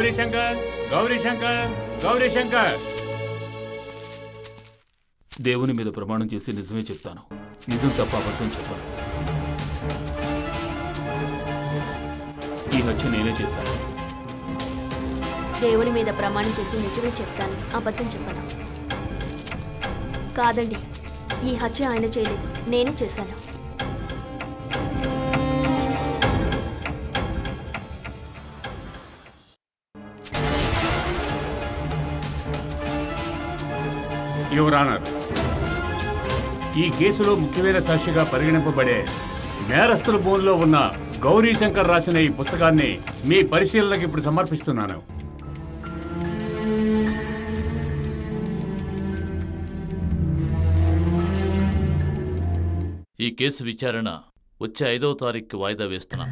గౌరీశంకర్, గౌరీశంకర్, గౌరీశంకర్. దేవుని మీద ప్రమాణం చేసి నిజమే చెప్తాను. నిజం తప్ప అబద్ధం చెప్పను. ఈ హత్య నేనే చేశాను. దేవుని మీద ప్రమాణం చేసి నిజమే చెప్తాను, అబద్ధం చెప్పను. కాదండి, ఈ హత్య ఆయన చేయలేదు, నేనే చేశాను. యువర్ ఆనర్, ఈ కేసులో ముఖ్యమైన సాక్షిగా పరిగణింపబడే నేరస్తుల భూమిలో ఉన్న గౌరీశంకర్ రాసిన ఈ పుస్తకాన్ని మీ పరిశీలనకు ఇప్పుడు సమర్పిస్తున్నాను. ఈ కేసు విచారణ వచ్చే 5వ తారీఖుకి వాయిదా వేస్తున్నాం.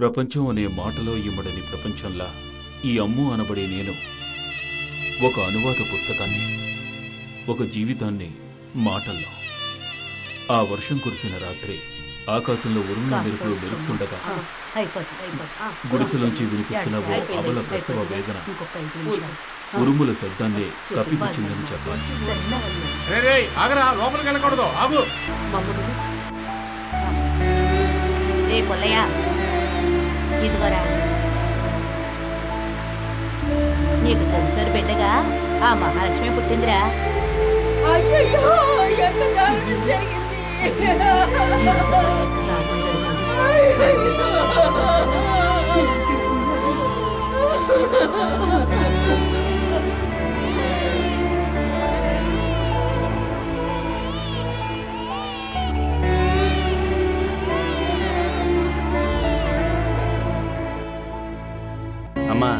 ప్రపంచం అనే మాటలో ఇమ్మడని ప్రపంచంలా ఈ అమ్ము అనబడే నేను ఒక అనువాద పుస్తకాన్ని, ఒక జీవితాన్ని మాటల్లో. ఆ వర్షం కురిసిన రాత్రి ఆకాశంలో ఉరుముల మెరుపులు మెరుస్తుండగా గుడిసెలోంచి వినిపిస్తున్న ఓ అబల ప్రసవ వేదన ఉరుముల శబ్దాన్ని కప్పిపుచ్చిందని చెప్పాలి. ఇదిగోరా, నీకు తెలుసు బిడ్డగా ఆ మహాలక్ష్మి పుట్టిందిరా. అమ్మా,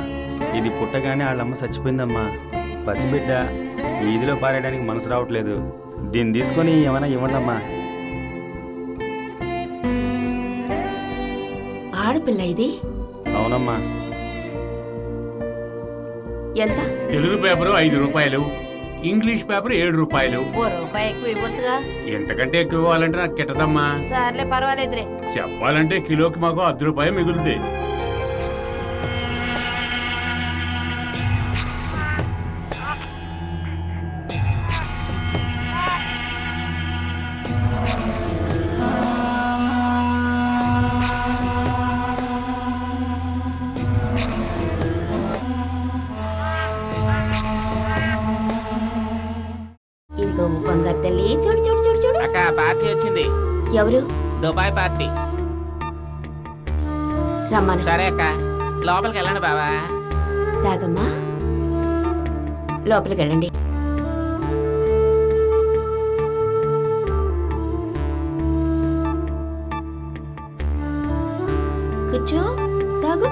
ఇది పుట్టగానే వాళ్ళమ్మ చచ్చిపోయిందమ్మా. పసిబిడ్డ వీధిలో పారేయడానికి మనసు రావట్లేదు. దీన్ని తీసుకొని ఏమైనా ఇవ్వండమ్మా. ఆడపిల్ల ఇది? అవునమ్మా. ఎంత? తెలుగు పేపరు 5 రూపాయలు, ఇంగ్లీష్ పేపర్ 7 రూపాయలు. రూపాయి ఎక్కువ ఇవ్వచ్చుగా. ఎంతకంటే ఎక్కువ ఇవ్వాలంటే నాకు కిట్టదమ్మా. సర్లే, పర్వాలేదులే. చెప్పాలంటే కిలోకి మాకు 10 రూపాయలు మిగులుతుంది. బంగారు తల్లి, చూడు చూడు చూడు చూడు. అక్క, పార్టీ వచ్చింది. ఎవరు? Dubai party. రమ్మను. సరే అక్క, లోపలికి వెళ్ళండి బావా. తాగమ్మా, లోపలికి వెళ్ళండి. కూర్చో, తాగు.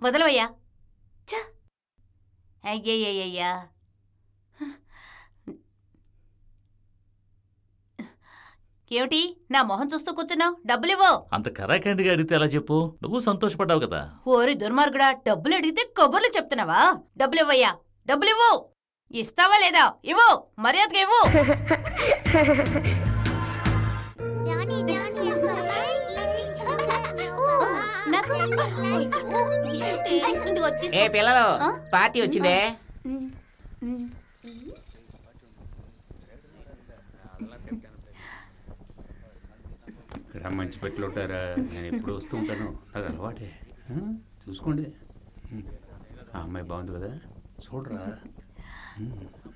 వదలవయ్యా. అయ్యయ్యయ్యా, ఏమిటి నా మొహం చూస్తూ కూర్చున్నావు? డబ్బులివ్వు. అంత కరాఖండిగా అడిగితే ఎలా చెప్పు? నువ్వు సంతోషపడ్డావు కదా. ఓరి దుర్మార్గుడా, డబ్బులు అడిగితే కబుర్లు చెప్తున్నావా? డబ్బులివ్వయ్యా, డబ్బులివ్వు. ఇస్తావా లేదా? ఇవ్వు, మర్యాదగా ఇవ్వు. ఏ పిల్లలు, పార్టీ వచ్చిందే. ఇక్కడ మంచి పెట్లు ఉంటారా? నేను ఎప్పుడు వస్తూ ఉంటాను, అది అలవాటే. చూసుకోండి. ఆ అమ్మాయి బాగుంది కదా, చూడరా.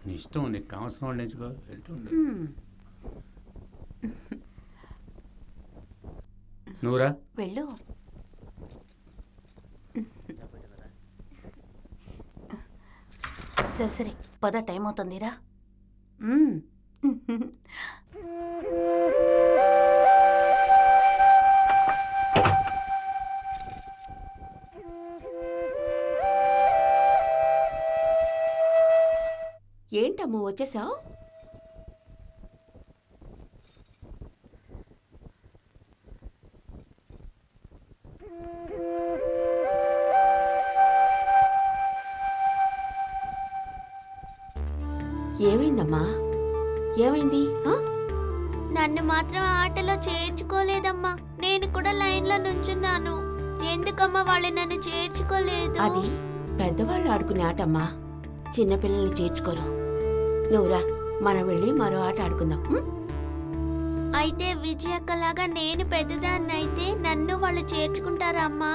నీ ఇష్టం, నీకు కావాల్సిన వాళ్ళు ఎంచుకో, వెళ్తుండు. నువ్వురా. వెళ్ళు. సరే సరే పద, టైం అవుతుందిరా. ఏంటమ్మో వచ్చేసావు? ఏమైందమ్మా? ఏమైంది? నన్ను మాత్రం ఆటలో చేర్చుకోలేదమ్మా. నేను కూడా లైన్లో నుంచున్నాను. ఎందుకమ్మా వాళ్ళు నన్ను చేర్చుకోలేదు? అది పెద్దవాళ్ళు ఆడుకునే ఆటమ్మా, చిన్నపిల్లల్ని చేర్చుకోరు. నువ్వురా, మనం వెళ్ళి మరో ఆట ఆడుకుందాం. అయితే విజయక్కలాగా నేను పెద్దదాన్ని అయితే నన్ను వాళ్ళు చేర్చుకుంటారా అమ్మా?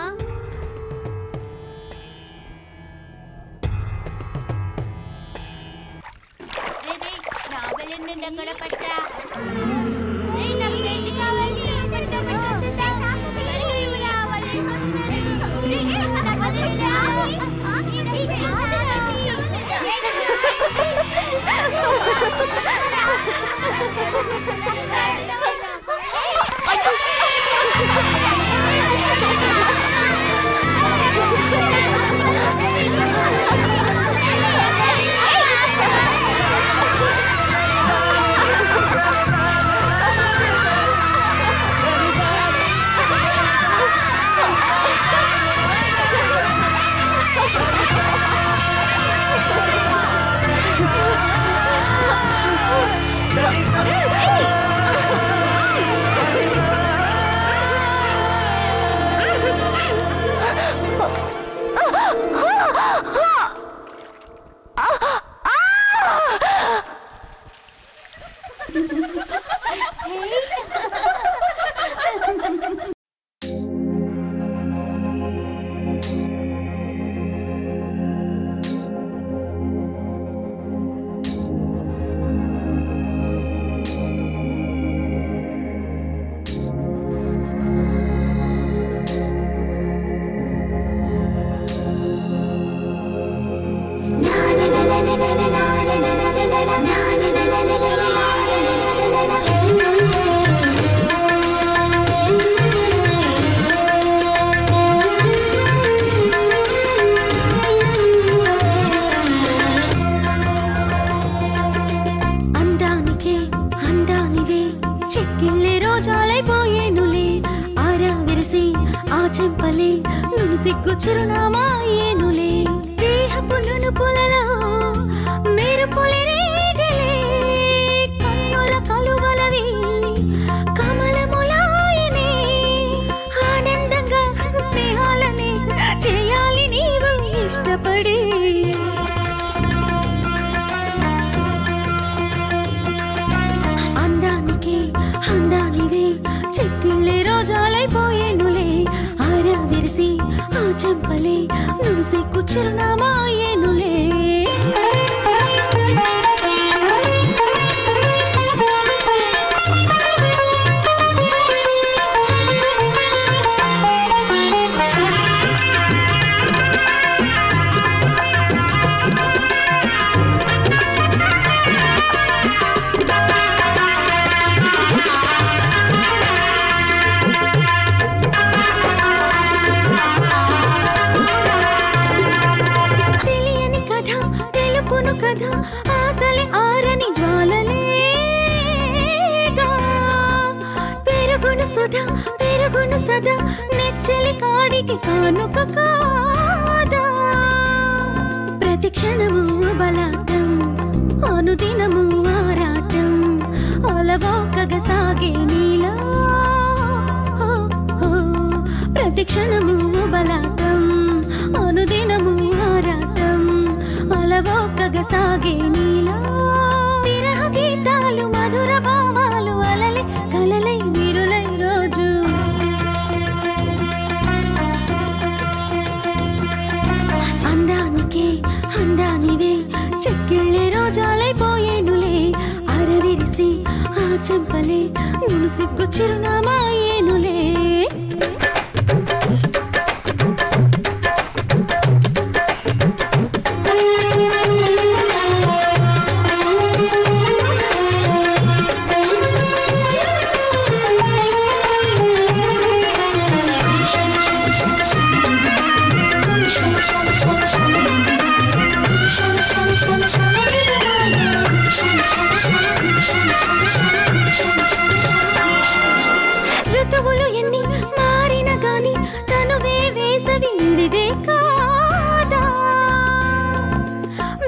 అందాన్ని చెంపలే నును సిగ్గు చిరునామా ఏనులే ఋతువులు ఎన్ని మారిన గాని తనువే వేసవి ఇదిదే కాదా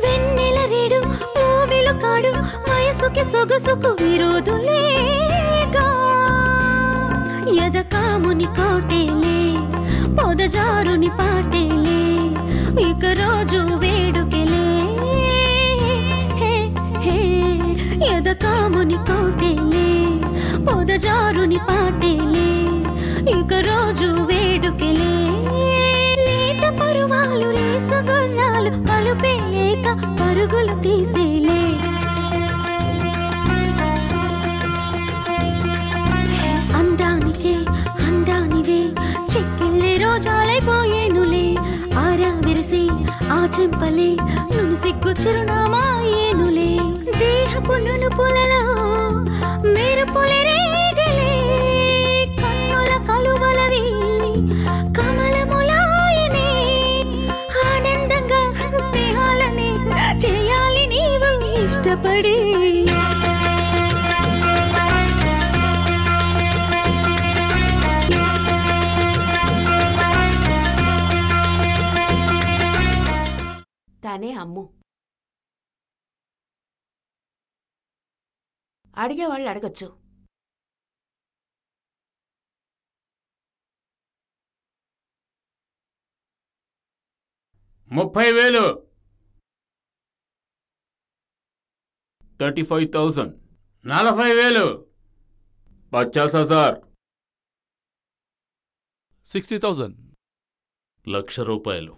వెన్నెల రేడు పూవిలు కాడు వయసుకి సొగసుకు విరోధులేగా ఎదకాముని కోటేలే పొదజారుని పాటేలే ఇక రోజు వేడుకెలే ఎదకాముని కోటేలే పొదజారుని పాటేలే ఇక రోజు వేడుకెలే లేత పరువాలు రేసగొల్లాలు పలుపేలేక పరుగులు తీసేలే అందానికే అందానివే చెక్కిళ్ళే రోజాలైపోయేనులే ఆరా విరిసి ఆ చెంపలే నును సిగ్గు చిరునామా ఏనులే దేహపు నునుపులలో మెరుపులే రేగలే కన్నుల కలువలవి కమలములాయనే ఆనందంగా స్నేహాలని చేయాలి నీవు ఇష్టపడి తానే అమ్ము. అడిగేవాళ్ళు అడగచ్చు. $30,000 35,000 40,000 50,000 60,000 ₹1,00,000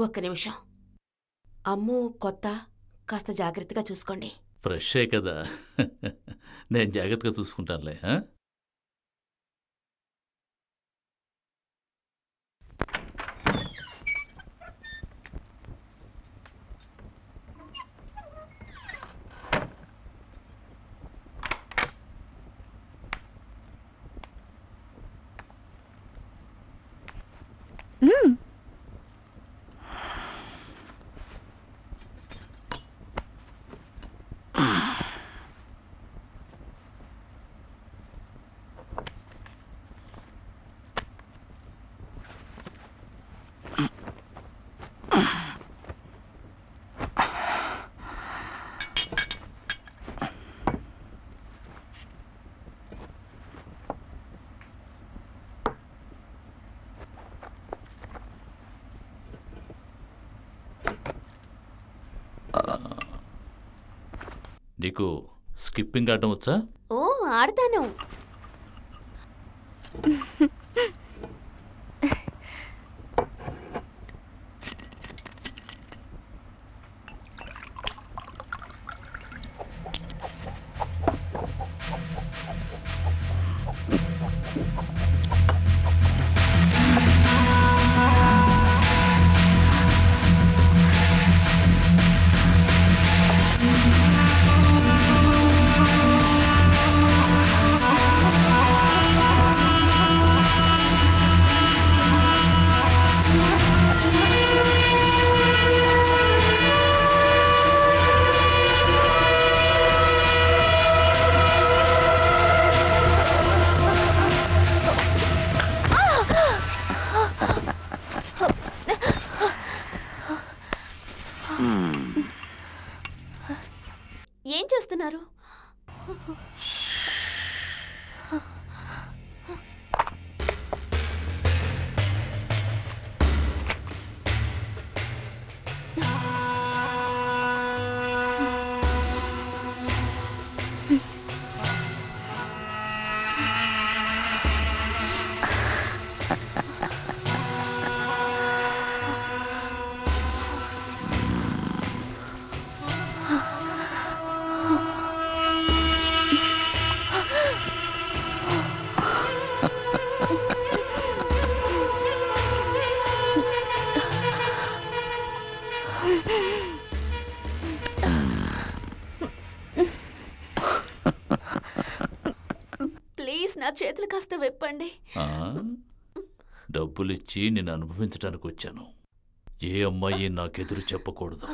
ఒక్క నిమిషం. అమ్ము కొత్త, కాస్త జాగ్రత్తగా చూసుకోండి. ఫ్రెషే కదా, నేను జాగ్రత్తగా చూసుకుంటానులే. నీకు స్కిప్పింగ్ ఆడటం వచ్చా? ఓ, ఆడతాను. ప్లీజ్ నా చేతులు కాస్త విప్పండి. డబ్బులిచ్చి నేను అనుభవించడానికి వచ్చాను. ఏ అమ్మాయి నాకెదురు చెప్పకూడదు.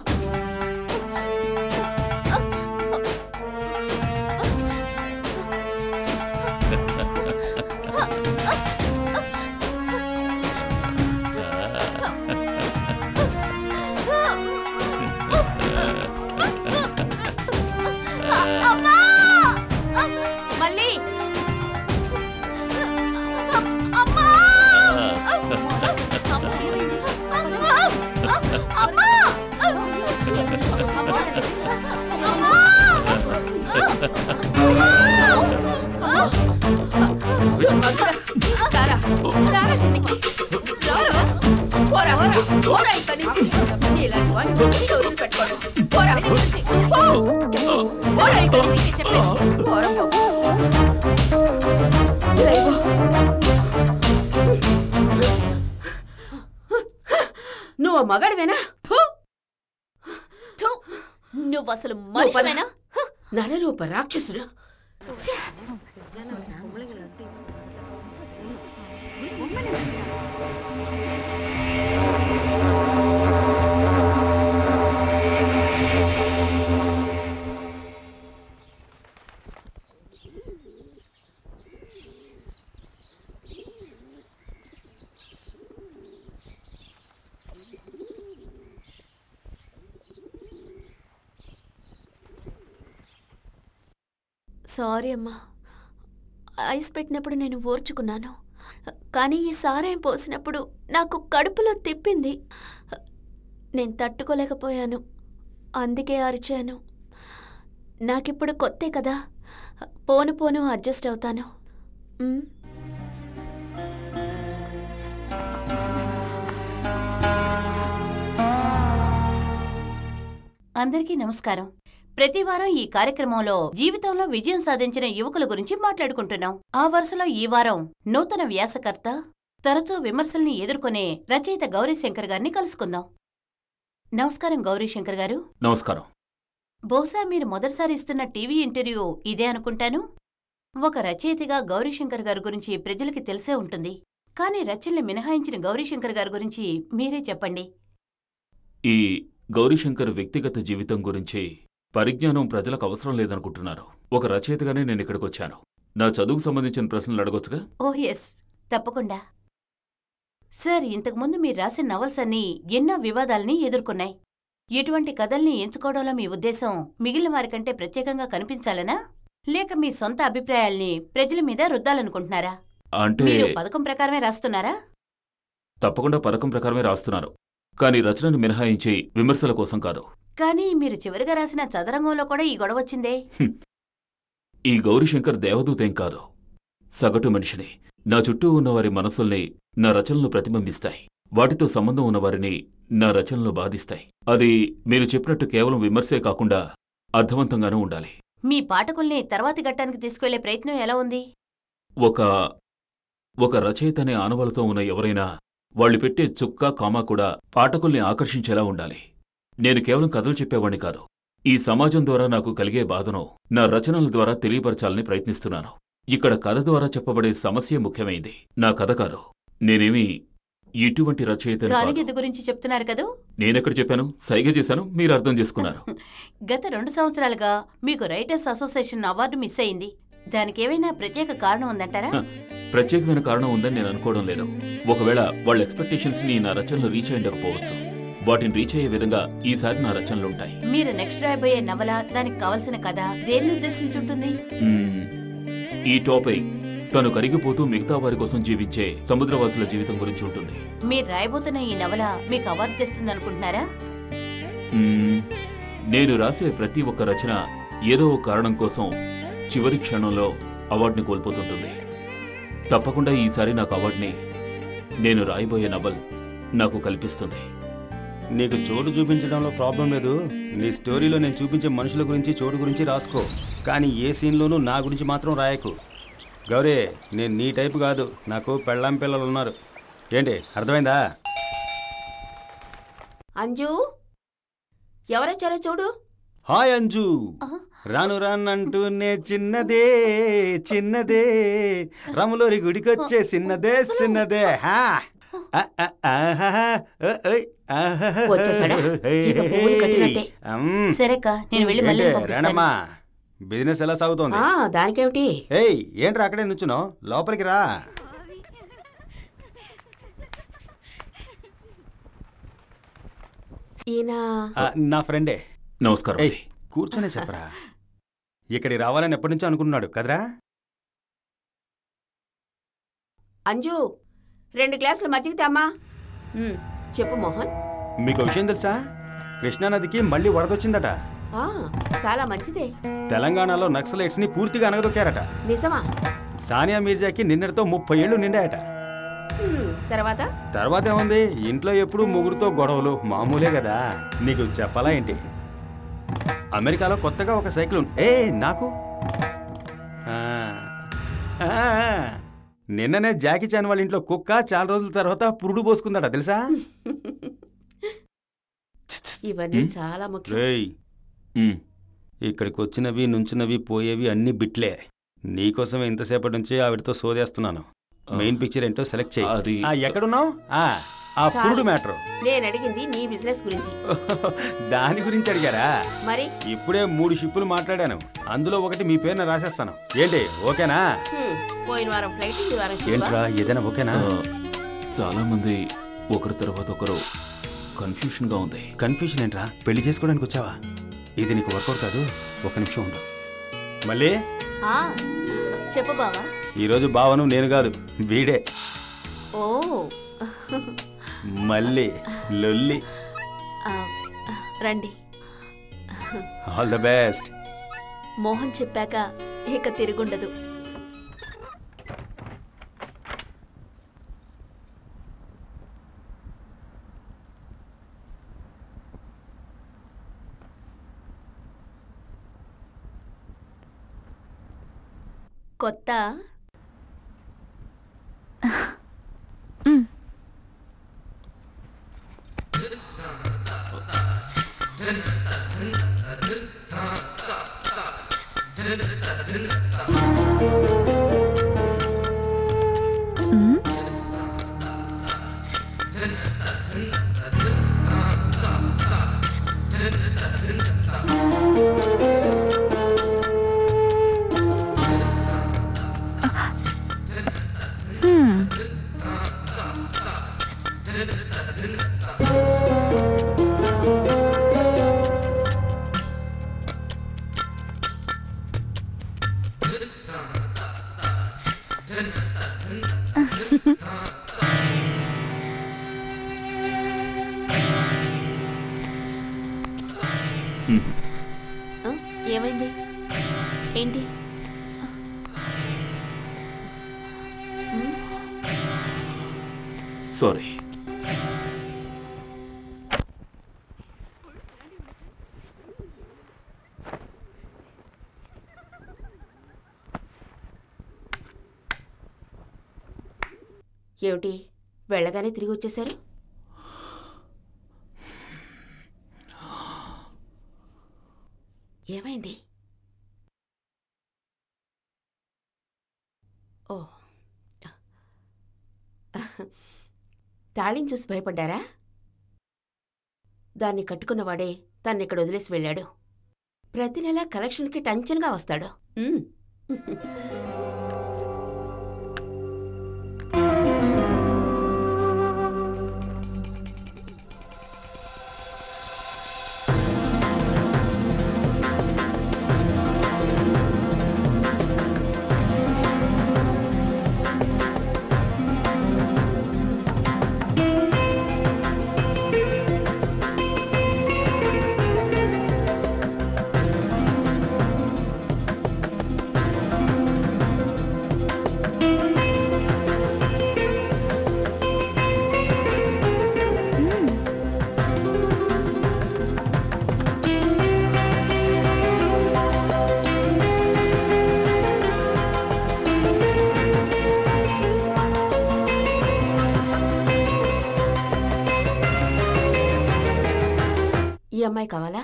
నువ్వు మగాడివేనా? నువ్వు అసలు మనిషివేనా? నరరూప రాక్షసుడు. సారీ అమ్మా, ఐస్ పెట్టినప్పుడు నేను ఓర్చుకున్నాను, కానీ ఈ సారాయం పోసినప్పుడు నాకు కడుపులో తిప్పింది. నేను తట్టుకోలేకపోయాను, అందుకే అరిచాను. నాకిప్పుడు కొత్తే కదా, పోను పోను అడ్జస్ట్ అవుతాను. అందరికీ నమస్కారం. ప్రతివారం ఈ కార్యక్రమంలో జీవితంలో విజయం సాధించిన యువకుల గురించి మాట్లాడుకుంటున్నాం. ఆ వరుసలో ఈ వారం నూతన వ్యాసకర్త, తరచూ విమర్శల్ని ఎదుర్కొనే రచయిత గౌరీశంకర్ గారిని కలుసుకుందాం. నమస్కారం గౌరీశంకర్ గారు. నమస్కారం. బహుశా మీరు మొదటిసారి ఇస్తున్న టీవీ ఇంటర్వ్యూ ఇదే అనుకుంటాను. ఒక రచయితగా గౌరీశంకర్ గారి గురించి ప్రజలకి తెలిసే ఉంటుంది, కానీ రచనల్ని మినహాయించిన గౌరీశంకర్ గారి గురించి మీరే చెప్పండి. ఈ గౌరీశంకర్ వ్యక్తిగత జీవితం గురించి పరిజ్ఞానం ప్రజలకు అవసరం లేదనుకుంటున్నారు. ఒక రచయితగానే నేను ఇక్కడికి వచ్చాను. నా చదువుకు సంబంధించిన ప్రశ్నలు అడగొచ్చుగా? ఓహ్ ఎస్, తప్పకుండా. సార్, ఇంతకుముందు మీరు రాసిన నవల్స్ అన్నీ ఎన్నో వివాదాల్ని ఎదుర్కొన్నాయి. ఎటువంటి కథల్ని ఎంచుకోవడంలో మీ ఉద్దేశం మిగిలిన వారికంటే ప్రత్యేకంగా కనిపించాలనా, లేక మీ సొంత అభిప్రాయాల్ని ప్రజల మీద రుద్దాలనుకుంటున్నారా? అంటే మీరు పథకం ప్రకారమే రాస్తున్నారా? తప్పకుండా పథకం ప్రకారమే రాస్తున్నారు, కానీ రచనను మినహాయించి విమర్శల కోసం కాదు. కానీ మీరు చివరిగా రాసిన చదరంగంలో కూడా ఈ గొడవచ్చిందే. ఈ గౌరీశంకర్ దేవదూతేం కాదు, సగటు మనిషిని. నా చుట్టూ ఉన్నవారి మనసుల్ని నా రచనలు ప్రతిబింబిస్తాయి, వాటితో సంబంధం ఉన్నవారిని నా రచనలు బాధిస్తాయి. అది మీరు చెప్పినట్టు కేవలం విమర్శే కాకుండా అర్థవంతంగానూ ఉండాలి. మీ పాఠకుల్ని తర్వాతి ఘట్టానికి తీసుకెళ్లే ప్రయత్నం ఎలా ఉంది? ఒక రచయిత అనే ఆనవాలతో ఉన్న ఎవరైనా వాళ్ళు పెట్టే చుక్క కామా కూడా పాఠకుల్ని ఆకర్షించేలా ఉండాలి. నేను కేవలం కథలు చెప్పేవాణ్ణి కాదు. ఈ సమాజం ద్వారా నాకు కలిగే బాధను నా రచనల ద్వారా తెలియపరచాలని ప్రయత్నిస్తున్నాను. ఇక్కడ కథ ద్వారా చెప్పబడే సమస్య ముఖ్యమైంది, నా కథ కాదు. నేనేమి ఇటువంటి రచయితను కాదు. గాలిగెద్దు గురించి చెప్తున్నారు కదూ? నేనెక్కడ చెప్పాను? సైగ చేశాను, మీరు అర్థం చేసుకున్నారు. గత 2 సంవత్సరాలుగా మీకు రైటర్స్ అసోసియేషన్ అవార్డు మిస్ అయింది. దానికేమైనా ప్రత్యేక కారణం ఉందంటారా? ప్రత్యేకమైన కారణం ఉందని నేను అనుకోవడం లేదు. ఒకవేళ వాళ్ళ ఎక్స్పెక్టేషన్స్ ని నా రచనలు రీచ్ అయ్యకపోవచ్చు. వాటిని రీచ్ అయ్యే విధంగా ఈసారి నా రచనలుంటాయి. మీరు నెక్స్ట్ రాయబోయే నవల, దానికి కావలసిన కథ దేన్ని ఉద్దేశించుంటుంది? ఈ టాపిక్ తను కరిగిపోతూ మిగతా వారి కోసం జీవించే సముద్రవాసుల జీవితం గురించి ఉంటుంది. మీరు రాయబోతున్న ఈ నవల మీకు అవార్డు తెస్తుంది అనుకుంటున్నారా? నేను రాసే ప్రతి ఒక్క రచన ఏదో ఒక కారణం కోసం చివరి క్షణంలో అవార్డుని కోల్పోతుంటుంది. తప్పకుండా ఈసారి నాకు అవార్డుని నేను రాయబోయే నవల్ నాకు కల్పిస్తుంది. నీకు చోటు చూపించడంలో ప్రాబ్లం లేదు. నీ స్టోరీలో నేను చూపించే మనుషుల గురించి, చోటు గురించి రాసుకో. కానీ ఏ సీన్లోనూ నా గురించి మాత్రం రాయకు. గౌరీ, నేను నీ టైపు కాదు. నాకు పెళ్ళాం పిల్లలు ఉన్నారు. ఏంటి, అర్థమైందా? అంజు, ఎవరొచ్చారో చూడు. హాయ్ అంజు. రాను రానంటూనే చిన్నదే చిన్నదే, రాములోరి గుడికొచ్చే చిన్నదే చిన్నదే. సరేకా, నేను వెళ్ళి మళ్ళీ పంపిస్తాను. బిజినెస్ ఎలా సాగుతోంది? దానికేమిటి? ఏయ్, ఏంట్రా అక్కడే నుంచునో? లోపలికి రా. ఈయన నా ఫ్రెండే. నమస్కారం. ఏయ్, కూర్చొనే చెప్పరా. ఇక్కడికి రావాలని ఎప్పటి నుంచో అనుకుంటున్నాడు కదరా? అంజు, 2 గ్లాసులు మజ్జిగ తెమ్మా. చెప్పు మోహన్. మీకు విషయం తెలుసా? కృష్ణానదికి మళ్ళీ వరదొచ్చిందట. చాలా మంచిదే. తెలంగాణలో నక్సలైట్స్ ని పూర్తిగా అనగదొక్కారట. నిజమా? సానియా మీర్జాకి నిన్నటితో 30 ఏళ్లు నిండాయట. తర్వాత ఏముంది, ఇంట్లో ఎప్పుడు ముగ్గురుతో గొడవలు మామూలే కదా. నీకు చెప్పాలా ఏంటి? అమెరికాలో కొత్తగా ఒక సైకిల్ నాకు నిన్ననే జాకీ చాన్ వాళ్ళ ఇంట్లో కుక్క చాలా రోజుల తర్వాత పురుడు పోసుకుందట, తెలుసా? ఇవన్నీ చాలా ముఖ్యం. ఇక్కడికి వచ్చినవి, నుంచినవి, పోయేవి అన్ని బిట్లే. నీకోసమే ఇంతసేపటి నుంచి ఆవిడతో సోదేస్తున్నాను. మెయిన్ పిక్చర్ ఏంటో సెలెక్ట్ చేయి. ఎక్కడున్నావు? ఆ పురుడు మ్యాటర్. నేను అడిగింది నీ బిజినెస్ గురించి. దాని గురించి అడిగారా? మరి ఇప్పుడే 3 షిప్పులు మాట్లాడాను. అందులో ఒకటి మీ పేరున రాసేస్తాను. ఏంటి, ఓకేనా? పోయిన వారం ఫ్లైట్, ఈ వారం ఏంట్రా, ఏదైనా ఓకేనా? చాలా మంది ఒకరి తర్వాత ఒకరు కన్ఫ్యూషన్ గా ఉంది. కన్ఫ్యూషన్ ఏంట్రా? పెళ్లి చేసుకోవడానికి వచ్చావా? ఇది నీకు వర్కౌట్ కాదు. ఒక నిమిషం ఉండు. మళ్ళీ చెప్పు బావా. ఈరోజు బావను నేను కాదు, వీడే. ఓ మళ్ళీ లొల్లి. రండి. All the best. మోహన్ చెప్పాక ఇక తిరుగుండదు. కొత్త ఏమైంది? ఏంటి? సారీ. ఏమిటి, వెళ్ళగానే తిరిగి వచ్చేశారు? ఏమైంది? ఓ, తాళిని చూసి భయపడ్డారా? దాన్ని కట్టుకున్నవాడే తన్నిక్కడ వదిలేసి వెళ్ళాడు. ప్రతి నెలా కలెక్షన్కి టెన్షన్గా వస్తాడు. అమ్మాయి కావాలా?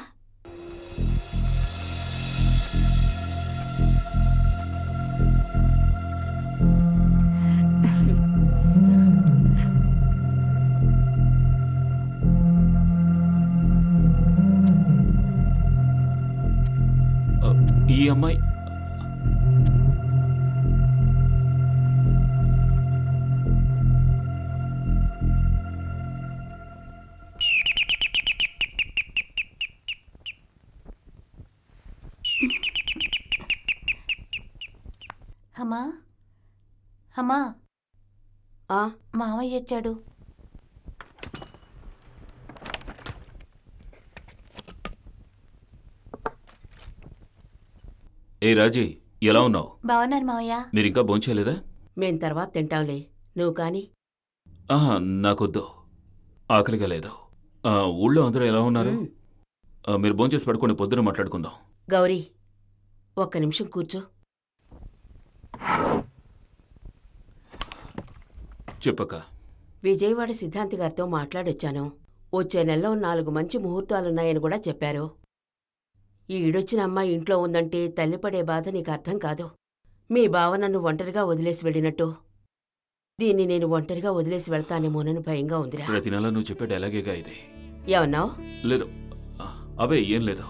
ఈ అమ్మాయి అమ్మా అమ్మా ఆ, మావయ్య వచ్చాడు. ఏ రాజీ, ఎలా ఉన్నావు? బాగున్నారు మావయ్య. మీరింకా భోంచేయలేదా? మేం తర్వాత తింటాంలే, నువ్వు కాని. ఆహా, నాకొద్దు, ఆకలిగా లేదు. ఊళ్ళో అందరూ ఎలా ఉన్నారు? మీరు భోంచేసి పడుకోండి, పొద్దున మాట్లాడుకుందాం. గౌరీ, ఒక్క నిమిషం కూర్చో. చెప్పక్క. విజయవాడ సిద్ధాంతి గారితో మాట్లాడొచ్చాను. వచ్చే నెలలో 4 మంచి ముహూర్తాలున్నాయని కూడా చెప్పారు. ఈ ఈడొచ్చిన అమ్మాయి ఇంట్లో ఉందంటే తల్లిపడే బాధ నీకు అర్థం కాదు. మీ బావ నన్ను ఒంటరిగా వదిలేసి వెళ్ళినట్టు దీన్ని నేను ఒంటరిగా వదిలేసి వెళ్తానేమోనని భయంగా ఉందిరా. ప్రతి నెల నువ్వు చెప్పేది ఎలాగేగా ఇది. ఏమన్నావు? లేదు, అవే ఏం లేదు.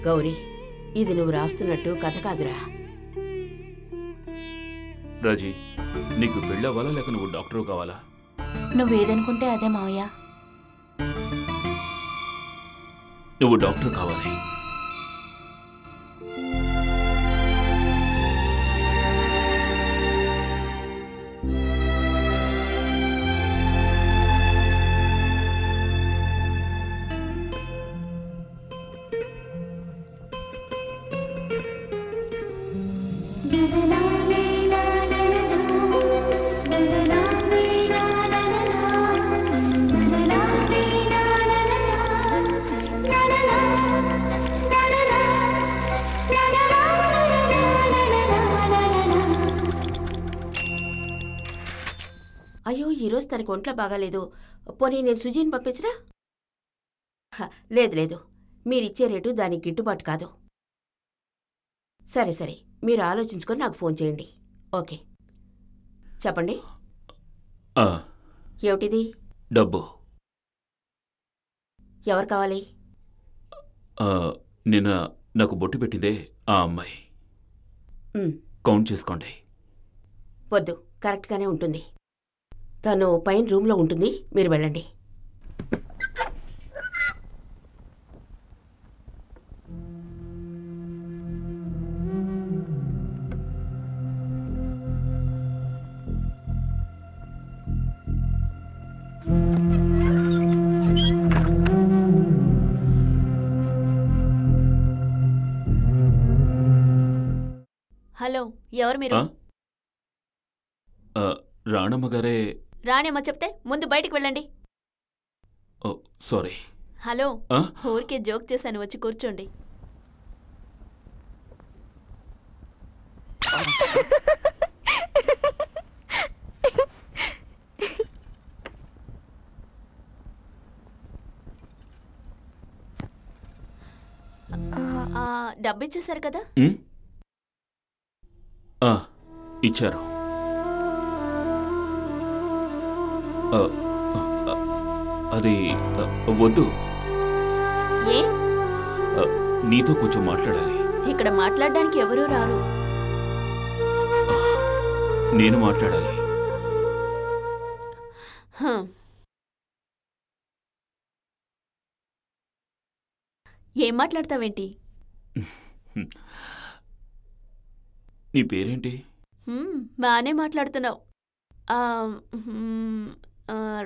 గౌరీ, ఇది నువ్వు రాస్తున్నట్టు కథ కాదురా. రాజీ, నీకు పెళ్ళవ్వాలా లేక నువ్వు డాక్టరు కావాలా? నువ్వేదనుకుంటే అదే మావయ్య. నువ్వు డాక్టర్ కావాలి. అయ్యో, ఈరోజు తనకి ఒంట్లో బాగాలేదు. పోనీ నేను సుజీని పంపించరా? లేదు లేదు, మీరిచ్చే రేటు దానికి గిట్టుబాటు కాదు. సరే సరే, మీరు ఆలోచించుకొని నాకు ఫోన్ చేయండి. ఓకే, చెప్పండి. ఏమిటిది? డబ్బు. ఎవరు కావాలి? నిన్న నాకు బొట్టు పెట్టిందే ఆ అమ్మాయి. కౌంట్ చేసుకోండి. వద్దు, కరెక్ట్గానే ఉంటుంది. తను పైన రూమ్లో ఉంటుంది, మీరు వెళ్ళండి. హలో, ఎవరు మీరు? రాణమ్మ గారే. రాణమ్మ చెప్తే ముందు బయటికి వెళ్ళండి. సారీ. హలో, ఊరికే జోక్ చేశాను, వచ్చి కూర్చోండి. డబ్బు ఇచ్చేశారు కదా? ఇచ్చారు. అది వద్దు. ఏ? నీతో కొంచెం మాట్లాడాలి. ఇక్కడ మాట్లాడడానికి ఎవరూ రారు. నేను మాట్లాడాలి. ఏం మాట్లాడతావేంటి? నీ పేరేంటి? బానే మాట్లాడుతున్నావు.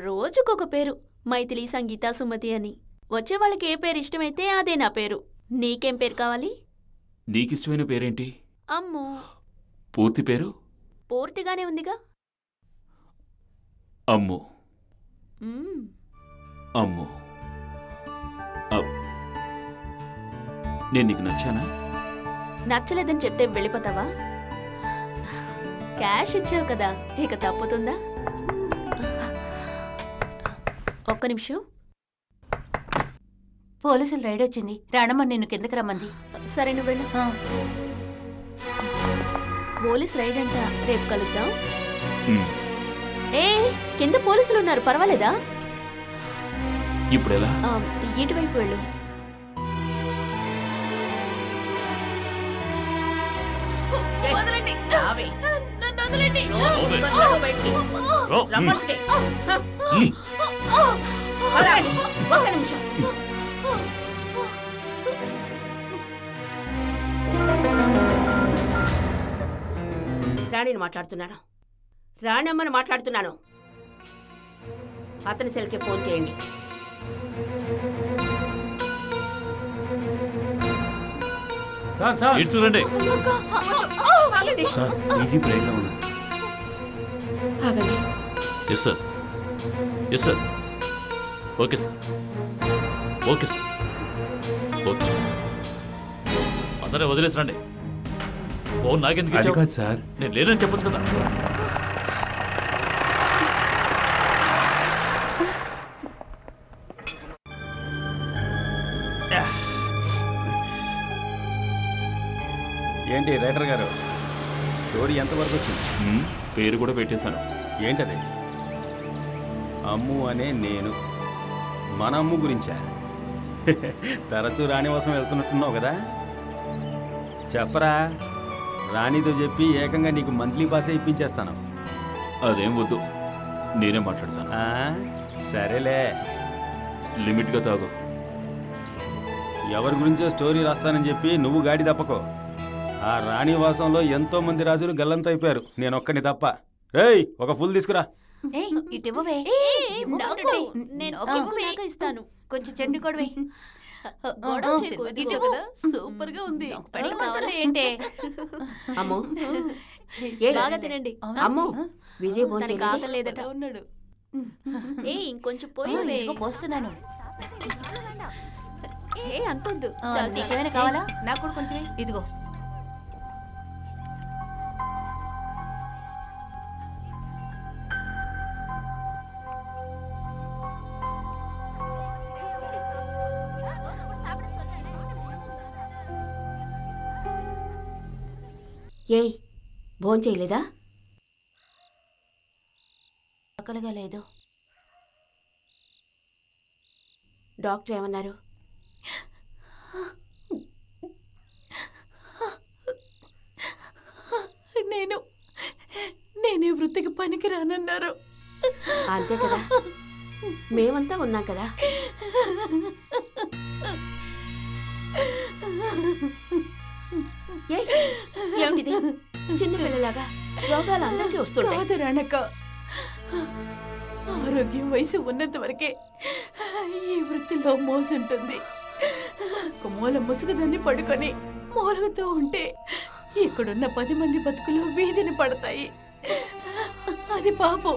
రోజుకొక పేరు, మైథిలి, సంగీత, సుమతి అని. వచ్చే వాళ్ళకి ఏ పేరు ఇష్టమైతే అదే నా పేరు. నీకేం పేరు కావాలి? నీకిష్టమైన పేరేంటి? అమ్ము. పూర్తి పేరు? పూర్తిగానే ఉందిగా. అమ్ము. అమ్ము. నేను నీకు నచ్చానా? నచ్చలేదని చెప్తే వెళ్ళిపోతావా? క్యాష్ ఇచ్చావు కదా, ఇక తప్పుతుందా? ఒక్క నిమిషం. పోలీసులు రైడ్ వచ్చింది. రాణమ్మ నిన్ను కిందకి రమ్మంది. సరే నువ్వు వెళ్ళు. పోలీస్ రైడ్ అంట, రేపు కలుద్దాం. ఏ కింద పోలీసులు ఉన్నారు, పర్వాలేదా? ఇప్పుడు ఎలా? ఇటువైపు వెళ్ళు. ఒక్క నిమిషం. రాణిని మాట్లాడుతున్నాను. రాణమ్మని మాట్లాడుతున్నాను. అతని సెల్కి ఫోన్ చేయండి. సార్ సార్ చూడండి. సార్ ఈజీ బ్రేక్ లో ఉన్నారు. ఆగండి. Yes sir, yes sir. Okay sir, okay sir, okay. అందరే వదిలేసిరండి. ఫోన్ నాకెందుకు అది ఇచ్చావు? కాదు సార్. నేను లేదని చెప్పొచ్చు కదా. ఏంటి రైటర్ గారు, స్టోరీ ఎంతవరకు వచ్చింది? పేరు కూడా పెట్టేశాను. ఏంటది? అమ్ము అనే నేను. మన అమ్ము గురించా? తరచూ రాణివాసం వెళ్తున్నట్టున్నావు కదా, చెప్పరా. రాణితో చెప్పి ఏకంగా నీకు మంత్లీ పాసే ఇప్పించేస్తాను. అదేం వద్దు, నేనే మాట్లాడతాను. సరేలే, లిమిట్గా తాగు. ఎవరి గురించో స్టోరీ రాస్తానని చెప్పి నువ్వు గాడి తప్పకో. ఆ రాణివాసంలో ఎంతో మంది రాజులు గల్లంతైపోయారు, నేనొక్కని తప్ప. రేయ్, ఒక ఫుల్ తీసుకురా. ఇస్తాను. కొంచెం చెండు కొడవే. సూపర్ గా ఉంది. ఏంటే అమ్మో, బాగా తినండి. అమ్మో, విజయ్ తనకి ఆకలేదట ఉన్నాడు. ఏ ఇంకొంచెం పోయి పోస్తున్నాను. ఏ అంతొద్దు. నీకేమైనా కావాలా? నాకు కూడా కొంచెం ఇదిగో. ఏయ్, భోంచేయలేదా? ఆకలిగా లేదు. డాక్టర్ ఏమన్నారు? నేను ఈ వృత్తికి పనికి రానన్నారు. అంతే కదా, మేమంతా ఉన్నాం కదా. ఏమిటిది? చిన్న పిల్లలాగా రోగాలు అందరికీ వస్తుంటాయి. రానక్క, ఆరోగ్యం వయసు ఉన్నంత వరకే ఈ వృత్తిలో మోసుంటుంది. ఒక మూల ముసుగుదాన్ని పడుకొని మూలగుతూ ఉంటే ఇక్కడున్న 10 మంది బతుకులు వీధిని పడతాయి. అది పాపం.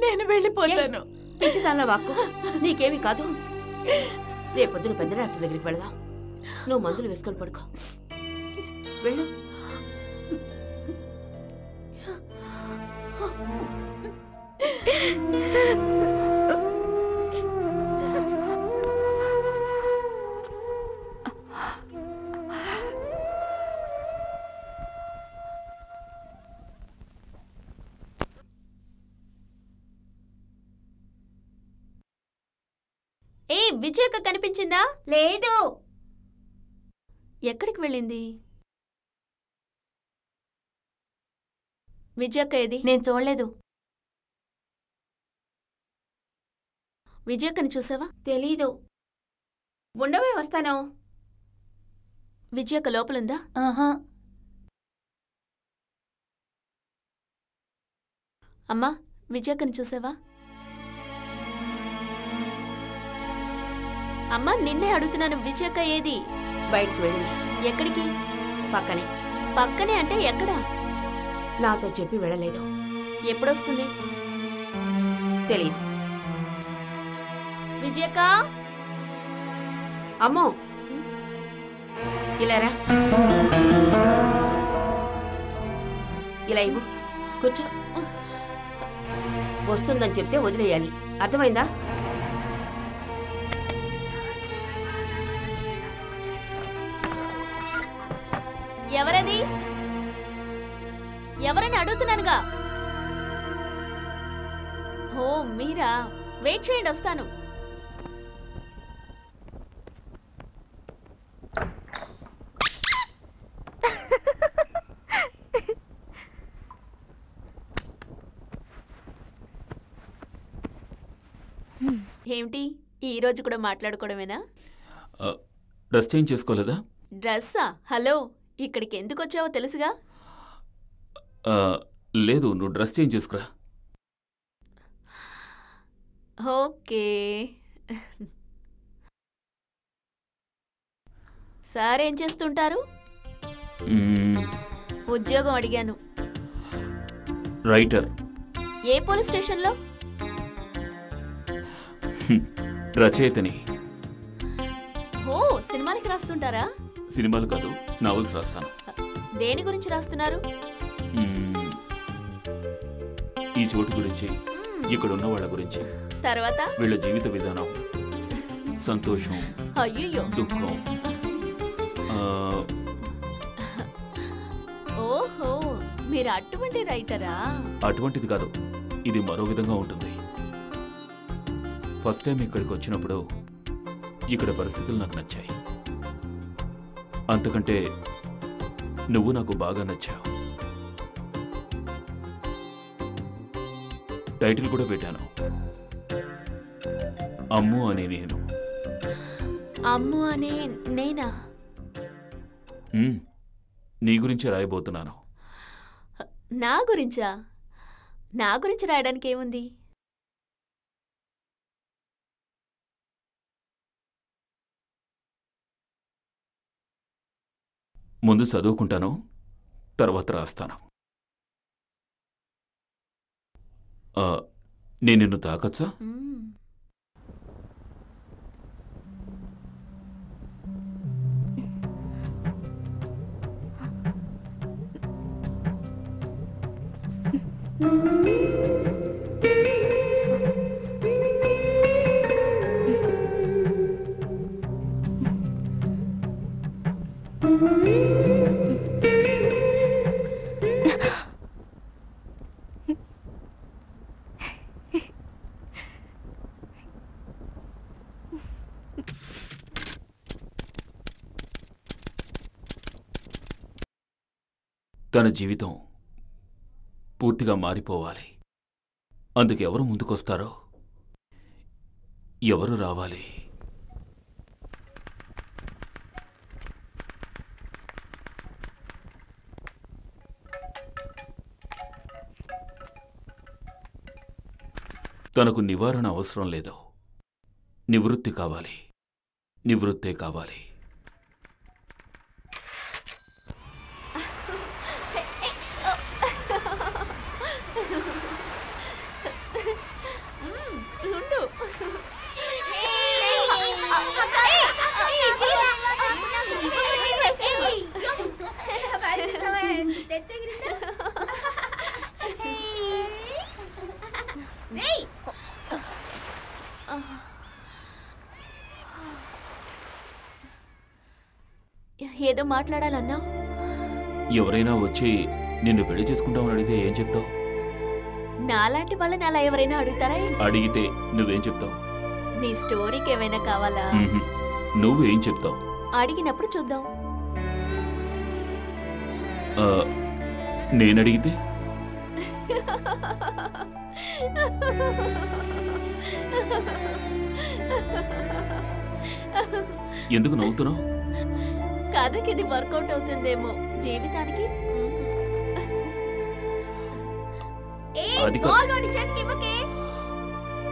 నేను వెళ్ళిపోతాను. పిచ్చిదానిలో వాక్కు, నీకేమీ కాదు. రేపొద్దున పెద్ద డాక్టర్ దగ్గరికి వెళదాం. నువ్వు మందులు వేసుకొని పడుకో. వెళ్ళు. ఏ విజయక్క కనిపించిందా? లేదు. ఎక్కడికి వెళ్ళింది విజయక్క? ఏది? నేను చూడలేదు. విజయక్కని చూసావా? తెలీదు. ఉండవే, వస్తాను. విజయక్క లోపలుందా? అమ్మా, విజయక్కని చూసావా? అమ్మా, నిన్నే అడుగుతున్నాను. విజయక్క ఏది? బయటికి వెళ్ళింది. ఎక్కడికి? పక్కనే. పక్కనే అంటే ఎక్కడా? నాతో చెప్పి వెళ్ళలేదు. ఎప్పుడొస్తుంది? తెలీదు. విజయక్క, అమ్మో, ఇలారా. ఇలా ఇవ్వు, కూర్చో. వస్తుందని చెప్తే వదిలేయాలి, అర్థమైందా? ఎవరది? ఎవరని అడుగుతున్నానుగా. ఓ మీరా, వెయిట్ చేయండి, వస్తాను. ఏమిటి ఈ రోజు కూడా మాట్లాడుకోవడమేనా? డ్రెస్ చేంజ్ చేసుకోలేదా? డ్రెస్సా? హలో, ఇక్కడికి ఎందుకు వచ్చావో తెలుసుగా. లేదు, నువ్వు డ్రెస్ చేంజ్ చేసుకురా. ఓకే. సార్ ఏం చేస్తుంటారు? ఉద్యోగం అడిగాను. రైటర్. ఏ పోలీస్ స్టేషన్లో? రచయితని. ఓ, సినిమాలకి రాస్తుంటారా? సినిమాలు కాదు, నావెల్స్ రాస్తాను. దేని గురించి రాస్తున్నారు? ఈ చోటు గురించి, ఇక్కడ ఉన్న వాళ్ళ గురించి, తర్వాత వీళ్ళ జీవిత విధానం, సంతోషం, అయ్యో, దుఃఖం. ఓహో, మీరు అటువంటి రైటరా? అటువంటిది కాదు, ఇది మరో విధంగా ఉంటుంది. ఫస్ట్ టైం ఇక్కడికి వచ్చినప్పుడు ఇక్కడ పరిస్థితులు నాకు నచ్చాయి. అంతకంటే నువ్వు నాకు బాగా నచ్చావు. టైటిల్ కూడా పెట్టాను, అమ్ము అనే నేను. అమ్ము అనే నేనా? నీ గురించే రాయబోతున్నాను. నా గురించా? నా గురించి రాయడానికి ఏముంది? ముందు చదువుకుంటాను, తర్వాత రాస్తాను. నేను నిన్ను తాకచ్చా? తన జీవితం పూర్తిగా మారిపోవాలి. అందుకు ఎవరు ముందుకొస్తారో, ఎవరు రావాలి? తనకు నివారణ అవసరం లేదు, నివృత్తి కావాలి. నివృత్తే కావాలి. ఏదో మాట్లాడాలన్నా? ఎవరైనా వచ్చి నిన్ను పెళ్లి చేసుకుంటామని అడిగితే ఏం చెప్తావు? నాలాంటి వాళ్ళని అలా ఎవరైనా అడుగుతారా? అడిగితే నువ్వేం చెప్తావు? నీ స్టోరీకి ఏమైనా కావాలా? నువ్వేం చెప్తావు? అడిగినప్పుడు చూద్దాం. నేనడిగితే? ఎందుకు నవ్వుతున్నావు? కథకి ఇది వర్కౌట్ అవుతుందేమో, జీవితానికి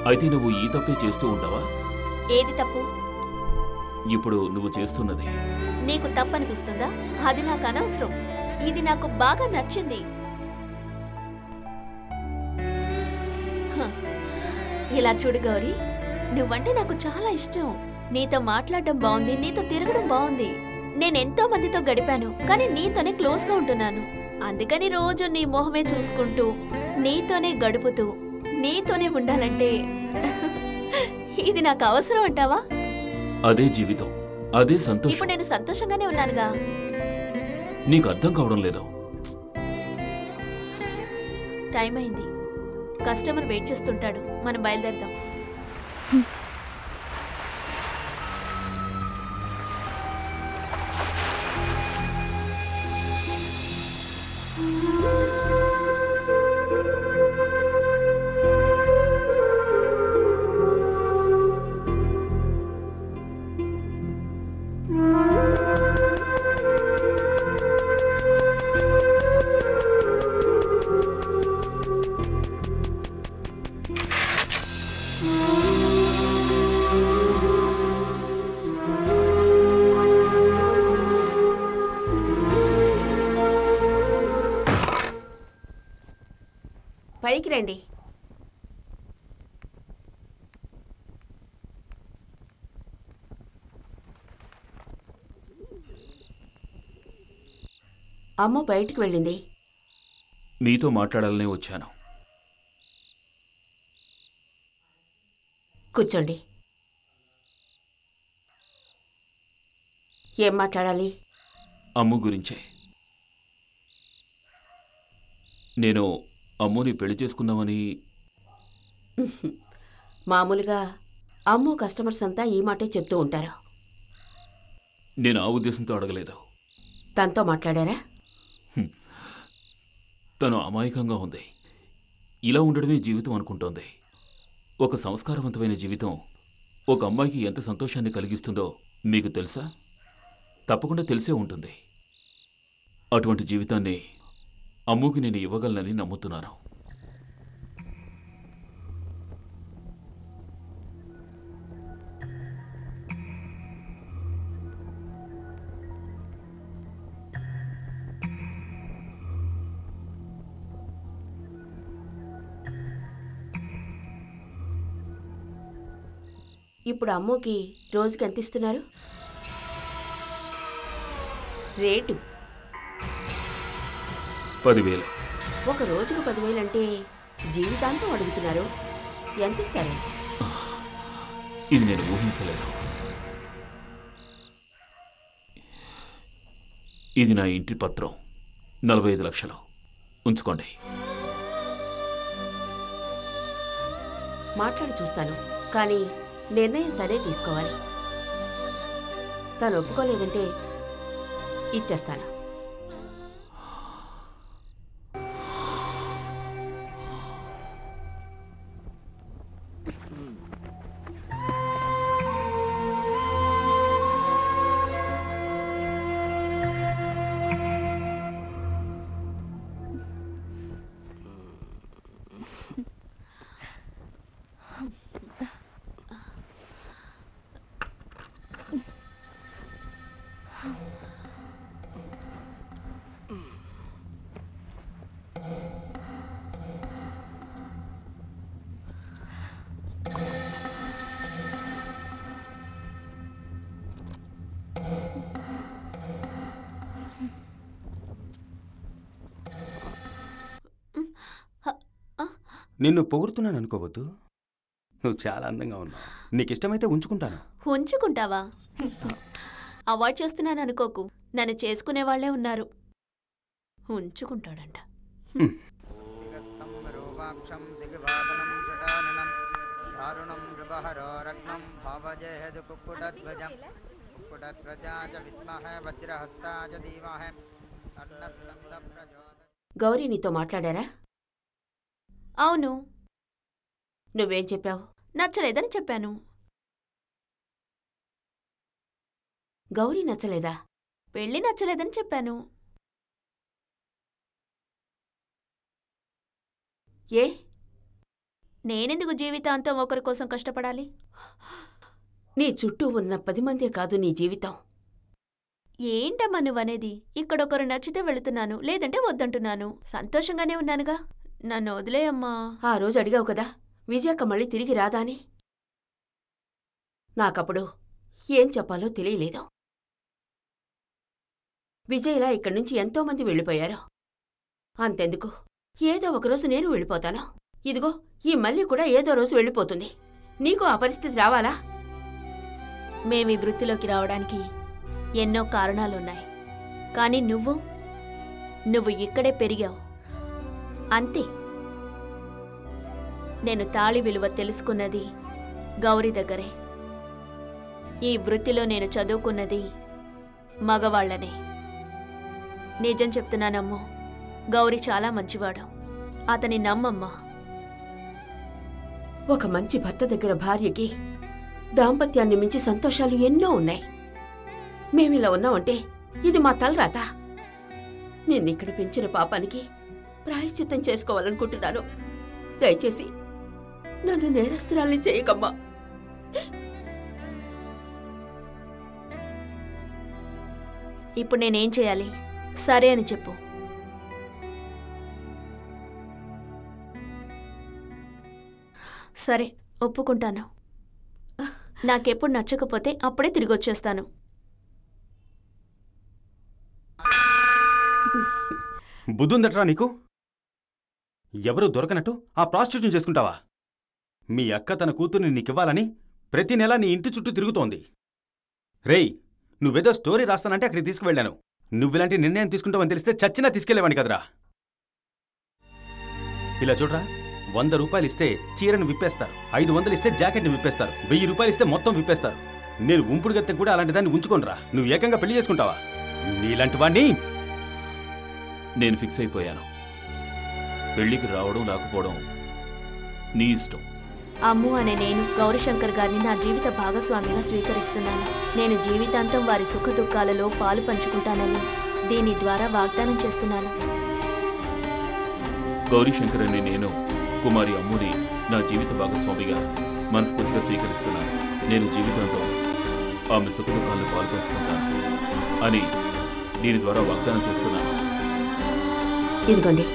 అయితే నువ్వు ఈ తప్పే చేస్తూ ఉంటావా? ఏది తప్పు? ఇప్పుడు నువ్వు చేస్తున్నది. నీకు తప్పనిపిస్తుందా? అది నాకు అనవసరం. ఇది నాకు బాగా నచ్చింది. ఇలా చూడు గౌరీ, నువ్వంటే నాకు చాలా ఇష్టం. నీతో మాట్లాడడం బాగుంది, నీతో తిరగడం బాగుంది. నేనెంతో మందితో గడిపాను, కానీ నీతోనే క్లోజ్గా ఉంటున్నాను. అందుకని రోజు నీ మొహమే చూసుకుంటూ, నీతోనే గడుపుతూ, నీతోనే ఉండాలంటే ఇది నాకు అవసరం అంటావా? అదే జీవితం, అదే సంతోషం. ఇప్పుడు నేను సంతోషంగానే ఉన్నానుగా. నీకు అర్థం కావడం లేదు. టైం అయింది, కస్టమర్ వెయిట్ చేస్తుంటాడు, మనం బయలుదేరదాం. పైకి రండి. అమ్మ బయటికి వెళ్ళింది. మీతో మాట్లాడాలనే వచ్చాను. కూర్చోండి. ఏం మాట్లాడాలి? అమ్ము గురించే. నేను అమ్ముని పెళ్లి చేసుకుందామని. మామూలుగా అమ్ము కస్టమర్స్ అంతా ఈ మాటే చెప్తూ ఉంటారు. నేను ఆ ఉద్దేశంతో అడగలేదు. తనతో మాట్లాడారా? తను అమాయకంగా ఉంది. ఇలా ఉండడమే జీవితం అనుకుంటోంది. ఒక సంస్కారవంతమైన జీవితం ఒక అమ్మాయికి ఎంత సంతోషాన్ని కలిగిస్తుందో మీకు తెలుసా? తప్పకుండా తెలిసే ఉంటుంది. అటువంటి జీవితాన్ని అమ్ముకి నేను ఇవ్వగలనని నమ్ముతున్నాను. ఇప్పుడు అమ్ముకి రోజుకి ఎంత ఇస్తున్నారు? రేటు 10,000. ఒక రోజుకు 10,000 అంటే జీవితాంతం అడుగుతున్నారు. ఎంత ఇస్తారు? ఇది నేను ఊహించలేదు. ఇది నా ఇంటి పత్రం. 45 లక్షలు ఉంచుకోండి. మాట్లాడి చూస్తాను, కానీ నిర్ణయం తనే తీసుకోవాలి. తను ఒప్పుకోలేదంటే ఇచ్చేస్తాను. నిన్ను పొగుడుతున్నాను అనుకోవద్దు. నువ్వు చాలా అందంగా ఉన్నావు. నీకు ఇష్టమైతే ఉంచుకుంటాను. ఉంచుకుంటావా? అవాయిడ్ చేస్తున్నాను అనుకోకు. నన్ను చేసుకునే వాళ్లే ఉన్నారు. ఉంచుకుంటాడంట. గౌరీ నీతో మాట్లాడారా? అవును. నువ్వేం చెప్పావు? నచ్చలేదని చెప్పాను. గౌరీ నచ్చలేదా? పెళ్లి నచ్చలేదని చెప్పాను. ఏ? నేనెందుకు జీవితాంతం ఒకరి కోసం కష్టపడాలి? నీ చుట్టూ ఉన్న 10 మందే కాదు నీ జీవితం. ఏంటమ్మా నువ్వనేది? ఇక్కడొకరు నచ్చితే వెళుతున్నాను, లేదంటే వద్దంటున్నాను. సంతోషంగానే ఉన్నానుగా. నన్ను వదిలేయమ్మా. ఆ రోజు అడిగావు కదా విజయక్క మళ్ళీ తిరిగి రాదా అని. నాకప్పుడు ఏం చెప్పాలో తెలియలేదు. విజయ్లా ఇక్కడి నుంచి ఎంతోమంది వెళ్ళిపోయారు. అంతెందుకు, ఏదో ఒకరోజు నేను వెళ్ళిపోతాను. ఇదిగో ఈ మళ్ళీ కూడా ఏదో రోజు వెళ్ళిపోతుంది. నీకు ఆ పరిస్థితి రావాలా? మేమీ వృత్తిలోకి రావడానికి ఎన్నో కారణాలున్నాయి. కానీ నువ్వు నువ్వు ఇక్కడే పెరిగావు అంతే. నేను తాళి విలువ తెలుసుకున్నది గౌరీ దగ్గరే. ఈ వృత్తిలో నేను చదువుకున్నది మగవాళ్లనే. నిజం చెప్తున్నానమ్మో, గౌరీ చాలా మంచివాడు. అతని నమ్మమ్మా. ఒక మంచి భర్త దగ్గర భార్యకి దాంపత్యాన్ని మించి సంతోషాలు ఎన్నో ఉన్నాయి. మేమిలా ఉన్నామంటే ఇది మా తలరాత. నిన్నిక్కడ పెంచిన పాపానికి ప్రాయశ్చిత్తం చేసుకోవాలనుకుంటున్నాను. దయచేసి నన్ను నేరస్తురాల్ని చేయకమ్మా. ఇప్పుడు నేనేం చేయాలి? సరే అని చెప్పు. సరే, ఒప్పుకుంటాను. నాకెప్పుడు నచ్చకపోతే అప్పుడే తిరిగి వచ్చేస్తాను. బుద్ధుందట్రా నీకు? ఎవరూ దొరకనట్టు ఆ ప్రాస్టిట్యూషన్ చేసుకుంటావా? మీ అక్క తన కూతుర్ని నీకివ్వాలని ప్రతి నెలా నీ ఇంటి చుట్టూ తిరుగుతోంది. రేయ్, నువ్వేదో స్టోరీ రాస్తానంటే అక్కడికి తీసుకువెళ్ళాను. నువ్విలాంటి నిర్ణయం తీసుకుంటావని తెలిస్తే చచ్చినా తీసుకెళ్లేవాని కదరా. ఇలా చూడరా, 100 రూపాయలు ఇస్తే చీరను విప్పేస్తారు, 500 ఇస్తే జాకెట్ని విప్పేస్తారు, 1000 రూపాయలు ఇస్తే మొత్తం విప్పేస్తారు. నేను ఉంపుడు గత్తె కూడా అలాంటి దాన్ని ఉంచుకోనరా. నువ్వు ఏకంగా పెళ్లి చేసుకుంటావా? నీలాంటి వాణ్ణి నేను ఫిక్స్ అయిపోయాను. పెళ్లికి రావడం రాకపోవడం నీ ఇష్టం. అమ్ము అనే నేను గౌరీశంకర్ గారిని నా జీవిత భాగస్వామిగా స్వీకరిస్తున్నాను. నేను జీవితాంతం వారి సుఖ దుఃఖాలలో పాలు పంచుకుంటానని దీని ద్వారా వాగ్దానం చేస్తున్నాను. గౌరీశంకర్ అనే నేను కుమారి అమ్ముని నా జీవిత భాగస్వామిగా మనస్ఫూర్తిగా స్వీకరిస్తున్నాను. నేను జీవితాంతం ఆమె సుఖ దుఃఖాలను పాలు పంచుకుంటాను అని దీని ద్వారా వాగ్దానం చేస్తున్నాను. ఇదిగోండి.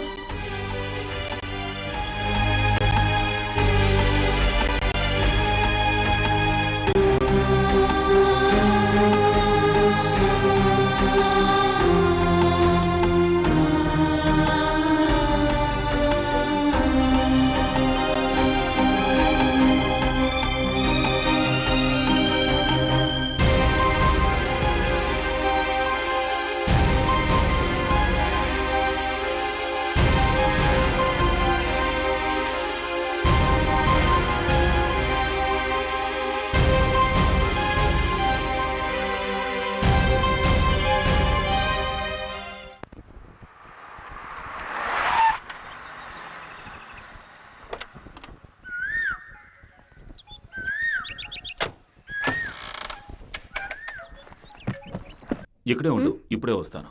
ఇక్కడే ఉండు, ఇప్పుడే వస్తాను.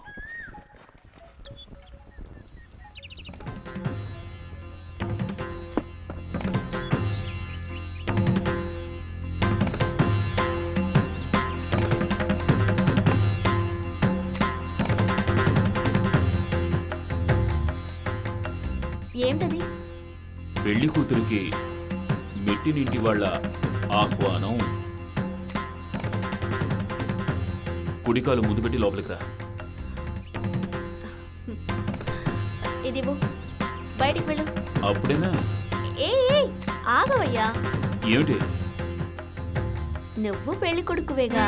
ఏంటది? పెళ్లి కూతురికి మెట్టినింటి వాళ్ళ ఆహ్వానం. కుడికాలు ముందు పెట్టి లోపలికి రా. ఇదివ్వు, బయటికి వెళ్ళు. అప్పుడేనా? ఏ ఆగవయ్యా. ఏమిటి? నువ్వు పెళ్లి కొడుకువేగా.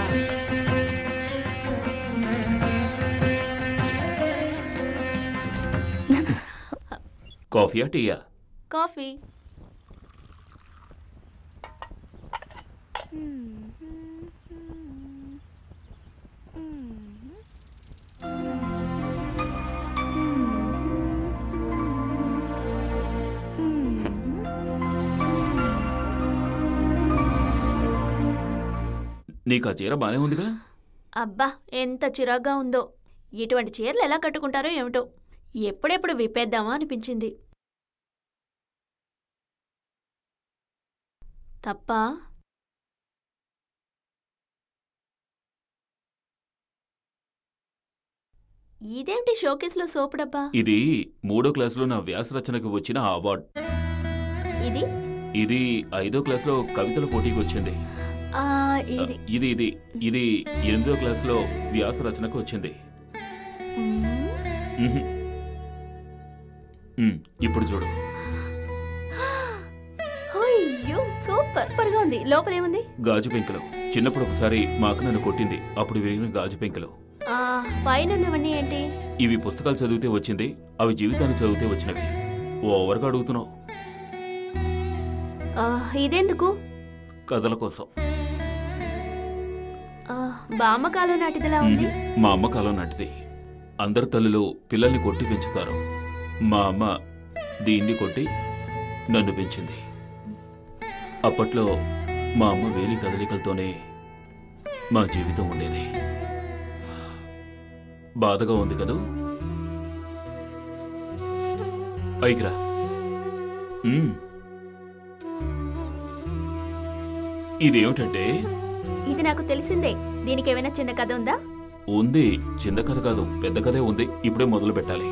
కాఫీయా టీయా? కాఫీ. నీకు ఆ చీర బానే ఉందిగా? అబ్బా, ఎంత చిరాగ్గా ఉందో. ఇటువంటి చీరలు ఎలా కట్టుకుంటారో ఏమిటో. ఎప్పుడెప్పుడు విప్పేద్దామా అనిపించింది. తప్ప ఇదేంటి షోకేస్లో సోపు డబ్బా? ఇది 3వ క్లాసులో నా వ్యాస రచనకు వచ్చిన అవార్డు. ఇది ఇది 5వ క్లాసులో కవితల పోటీకి వచ్చింది. ఇది ఇది ఇది 8వ క్లాసులో వ్యాస రచనకు వచ్చింది. ఇప్పుడు చూడు. అయ్యో, సూపర్ గా ఉంది. లోపలేముంది? గాజు పెంకులు. చిన్నప్పుడు ఒకసారి మా అక్క నన్ను కొట్టింది, అప్పుడు విరిగిన గాజు పెంకులు. పైన ఉన్నవన్నీ ఏంటి? ఇవి పుస్తకాలు చదివితే వచ్చింది, అవి జీవితాన్ని చదివితే వచ్చినవి. ఓవర్గా అడుగుతున్నావు. ఇదెందుకు? కథల కోసం. బామ్మ కాలం నాటిదిలా ఉంది. మా అమ్మ కాలం నాటిది. అందరు తల్లులు పిల్లల్ని కొట్టి పెంచుతారు. మా అమ్మ దీన్ని కొట్టి నన్ను పెంచింది. అప్పట్లో మా అమ్మ వేలి కదలికలతోనే మా జీవితం ఉండేది. బాధగా ఉంది కదూ? పైకిరా. ఇదేమిటంటే, ఇది నాకు తెలిసిందే. దీనికి ఏమైనా చిన్న కథ ఉందా? ఉంది. చిన్న కథ కాదు, పెద్ద కథే ఉంది. ఇప్పుడే మొదలు పెట్టాలి.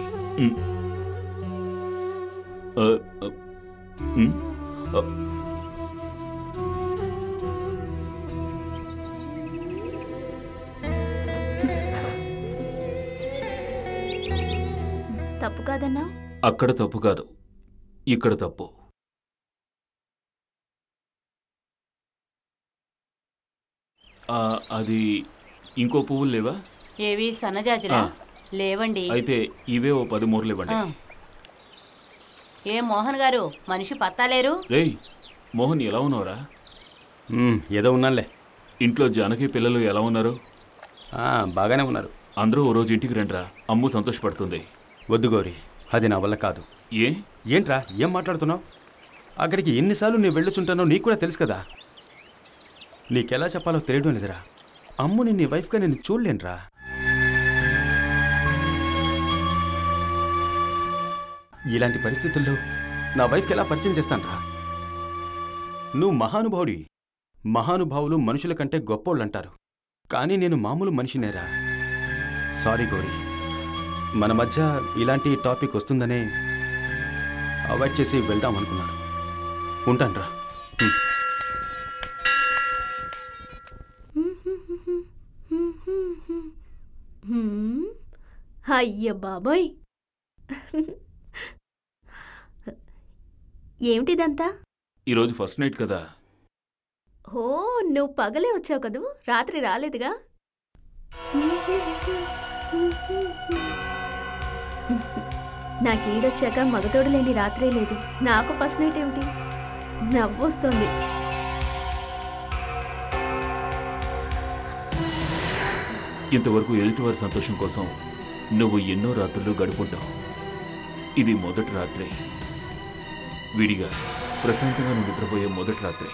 తప్పు కాదన్నా? అక్కడ తప్పు కాదు, ఇక్కడ తప్పు. అది ఇంకో పువ్వులు లేవా? ఏవి సన్నజాజులా? లేవండి. అయితే ఇవే ఓ 10 మూరలు ఇవ్వండి. ఏ మోహన్ గారు, మనిషి పత్తాలేరు? రేయ్ మోహన్, ఎలా ఉన్నావురా? ఏదో ఉన్నానులే. ఇంట్లో జానకి పిల్లలు ఎలా ఉన్నారు? బాగానే ఉన్నారు. అందరూ ఓ రోజు ఇంటికి రండిరా, అమ్ము సంతోషపడుతుంది. వద్దు గౌరీ, అది నా వల్ల కాదు. ఏంట్రా, ఏం మాట్లాడుతున్నావు? అక్కడికి ఎన్నిసార్లు నేను వెళ్ళుచుంటానో నీకు కూడా తెలుసు కదా. నీకెలా చెప్పాలో తెలియడం లేదురా. అమ్ముని నీ వైఫ్గా నేను చూడలేనురా. ఇలాంటి పరిస్థితుల్లో నా వైఫ్కి ఎలా పరిచయం చేస్తానురా? నువ్వు మహానుభావుడి. మహానుభావులు మనుషుల కంటే గొప్పోళ్ళంటారు, కానీ నేను మామూలు మనిషినేరా. సారీ గౌరీ, మన మధ్య ఇలాంటి టాపిక్ వస్తుందనే అవాయిడ్ చేసి వెళ్దాం అనుకున్నాను. ఉంటానురా. అయ్య బాబోయ్, ఏమిటిదంతా? ఈరోజు ఫస్ట్ నైట్ కదా. ఓ, నువ్వు పగలే వచ్చావు కదూ, రాత్రి రాలేదుగా. నాకీడొచ్చాక మగతోడు లేని రాత్రే లేదు. నాకు ఫస్ట్ నైట్ ఏమిటి? నవ్వొస్తుంది. ఇంతవరకు ఎదుటివారి సంతోషం కోసం నువ్వు ఎన్నో రాత్రులు గడుపుంటావు. ఇది మొదటి రాత్రి. విడిగా ప్రశాంతంగా నువ్వు నిద్రపోయే మొదటి రాత్రి.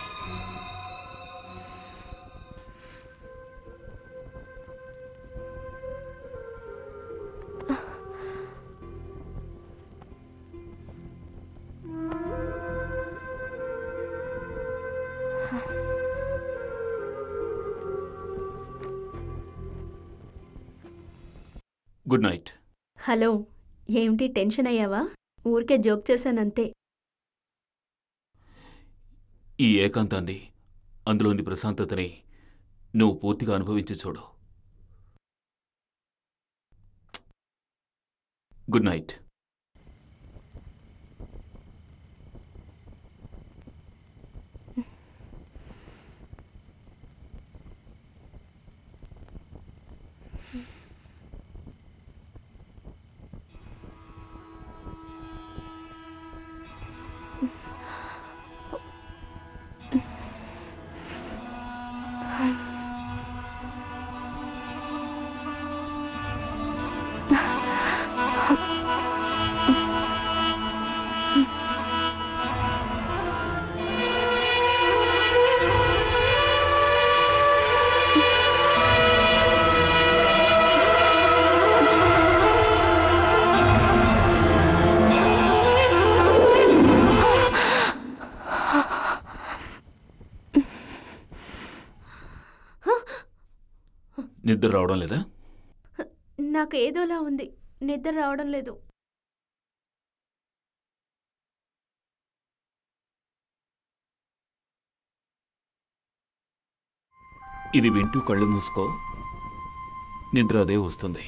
Good night. హలో, ఏమిటి టెన్షన్ అయ్యావా? ఊరికే జోక్ చేశానంతే. ఈ ఏకాంతాన్ని, అందులోని ప్రశాంతతని నువ్వు పూర్తిగా అనుభవించి చూడు. Good night. నిద్ర రావడం లేదా? నాకు ఏదోలా ఉంది, నిద్ర రావడం లేదు. ఇది వింటూ కళ్ళు మూసుకో, నిద్ర అదే వస్తుంది.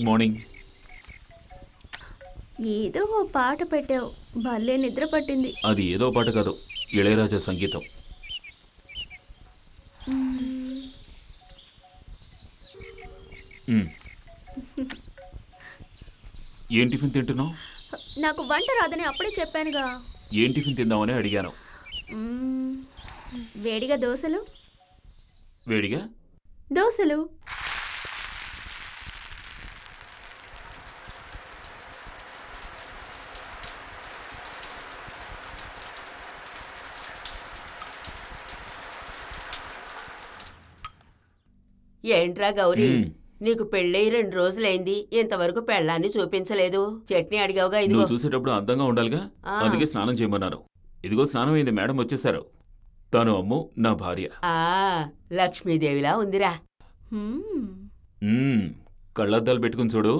మార్నింగ్. ఏదో ఓ పాట పెట్టావు, భలే నిద్ర పట్టింది. అది ఏదో పాట కాదు, ఇళయరాజా సంగీతం. ఏం టిఫిన్ తింటున్నావు? నాకు వంట రాదని అప్పుడే చెప్పానుగా. ఏం టిఫిన్ తిందామని అడిగాను. వేడిగా దోశలు. వేడిగా దోశలు. ఏంట్రా గౌరీ, నీకు పెళ్ళై 2 రోజులైంది, ఇంతవరకు పెళ్ళాన్ని చూపించలేదు. చట్నీ అడిగావుగా, ఇదిగో. నువ్వు చూసేటప్పుడు అందంగా ఉండాలిగా, అందుకే స్నానం చేయమన్నారు. ఇదిగో స్నానం అయింది, మేడం వచ్చేసారు. తను అమ్ము, నా భార్య. లక్ష్మీదేవిలా ఉందిరా. కళ్ళద్దాలు పెట్టుకుని చూడు,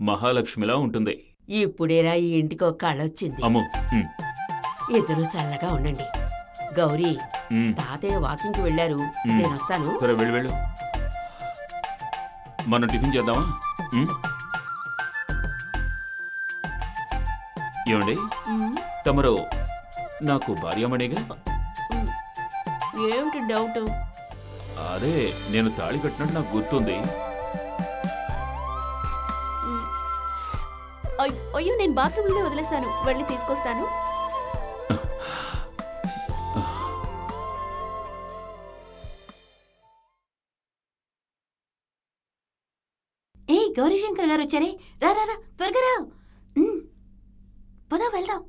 మహాలక్ష్మిలా ఉంటుంది. ఇప్పుడేరా ఈ ఇంటికి ఒక కళొచ్చింది. అమ్ము. ఇద్దరు చల్లగా ఉండండి. గౌరీ, తాతయ్య వాకింగ్కి వెళ్ళారు, నేను వస్తాను. సరే, వెళ్ళు. మనం టిఫిన్ చేద్దామా? ఏమండి, తమరు నాకు భార్యమణిగా? ఏమిటి డౌట్? అదే, నేను తాళి కట్టినట్టు నాకు గుర్తుంది. అయ్యో, నేను బాత్రూంలోనే వదిలేశాను, వెళ్ళి తీసుకొస్తాను. ఏ గౌరీశంకర్ గారు వచ్చారే, రా త్వరగా రా. పదా వెళ్దాం.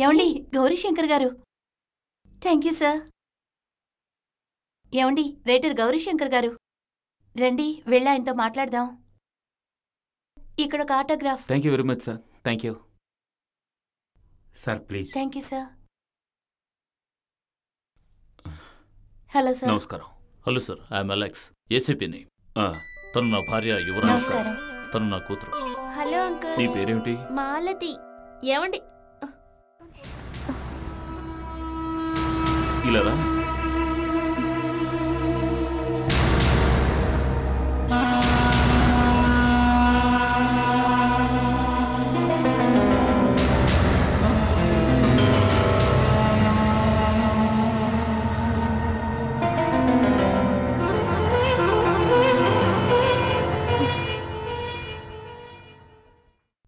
ఏమండి Gaurishankar garu? Thank you sir. ఏమండి రైటర్ గౌరీశంకర్ గారు, రండి, వెళ్ళి ఆయనతో మాట్లాడదాం. ఇక్కడ ఒక autograph. Thank you very much sir. Thank you sir, please. Thank you sir. Hello sir. నమస్కారం. హలో సార్, ఐఎమ్ అలెక్స్, ఏసీపీని. తను నా భార్య యువరాజ్. నమస్కారం. తను నా కూతురు. Hello uncle. నీ పేరేమిటి? మాలతి. ఏమండి ఇలా రా.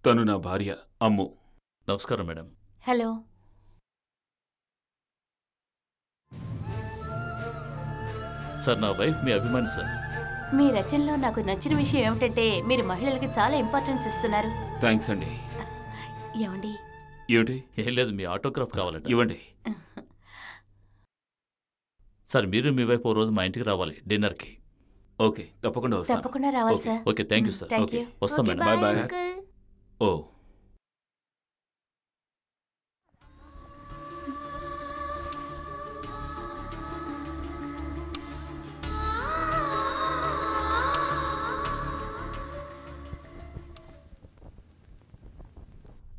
తను నా భార్య అమ్ము. నమస్కారం మేడం. హలో. సార్, నా వైఫ్ మీ అభిమాని సార్. మీ రచనలో నాకు నచ్చిన విషయం ఏమిటంటే మీరు మహిళలకి చాలా ఇంపార్టెన్స్ ఇస్తున్నారు. థ్యాంక్స్ అండి. ఏమండి? ఏమిటి? ఏం లేదు, మీ ఆటోగ్రాఫ్ కావాలంట. ఇవ్వండి. సార్, మీరు మీ వైఫ్ ఓ రోజు మా ఇంటికి రావాలి డిన్నర్కి. ఓకే, తప్పకుండా వస్తాను. తప్పకుండా రావాలి sir. Okay, thank you sir. Thank you. వస్తాం మేడం. Bye bye. ఓ,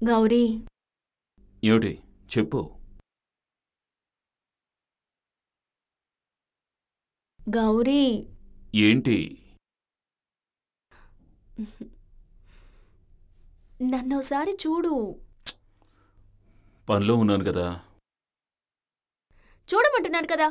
గౌరీ. ఏమిటి? చెప్పు. గౌరీ. ఏంటి? నన్నోసారి చూడు. పనిలో ఉన్నాను కదా. చూడమంటున్నాను కదా.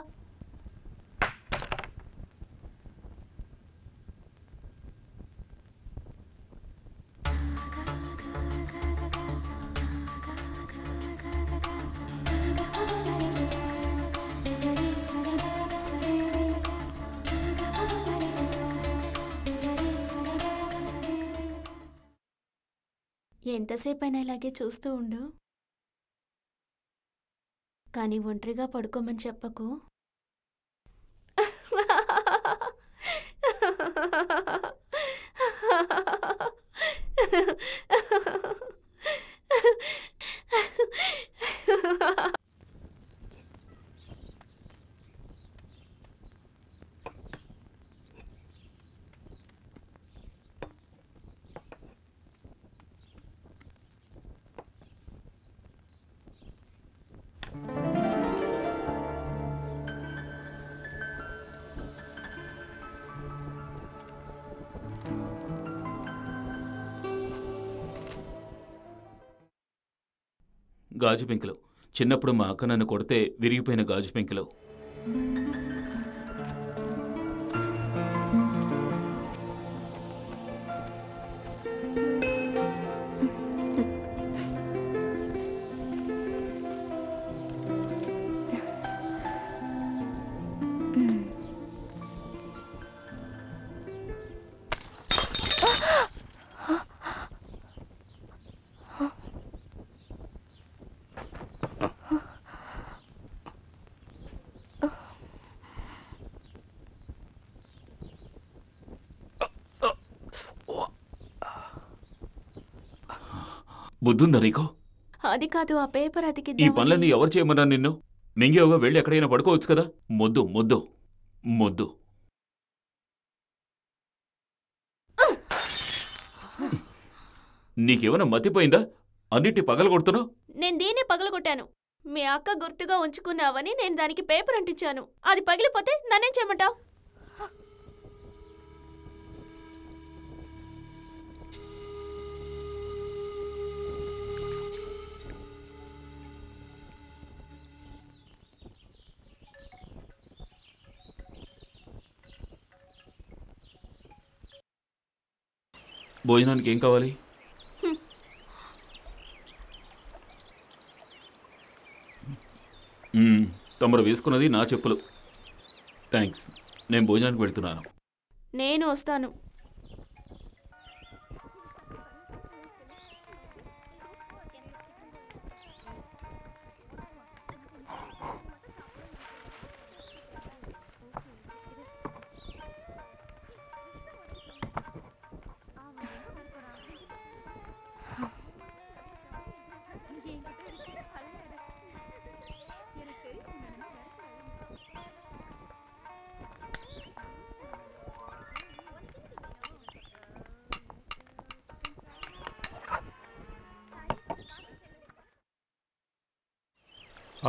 ఎంతసేపైనా ఇలాగే చూస్తూ ఉండు, కానీ ఒంటరిగా పడుకోమని చెప్పకు. గాజు పెంకులు. చిన్నప్పుడు మా అక్క నన్ను కొడితే విరిగిపోయిన గాజు పెంకులు. బుద్ధుందా నీకు? అది కాదు, ఆ పేపర్ ఈ అతికిద్దామని. పనులన్నీ ఎవరు చేయమన్నా నిన్ను? మింగేవగా వెళ్ళి ఎక్కడైనా పడుకోవచ్చు కదా. మొద్దు మొద్దు మొద్దు. నీకేమైనా మతిపోయిందా? అన్నిటిని పగలగొడుతున్నావు. నేను దీన్ని పగలగొట్టాను. మీ అక్క గుర్తుగా ఉంచుకున్నావని నేను దానికి పేపర్ అంటించాను. అది పగిలిపోతే నన్నేం చేయమంటావు? భోజనానికి ఏం కావాలి? తమరు వేసుకున్నది నా చెప్పులు. థ్యాంక్స్. నేను భోజనానికి వెళ్తున్నాను. నేను వస్తాను.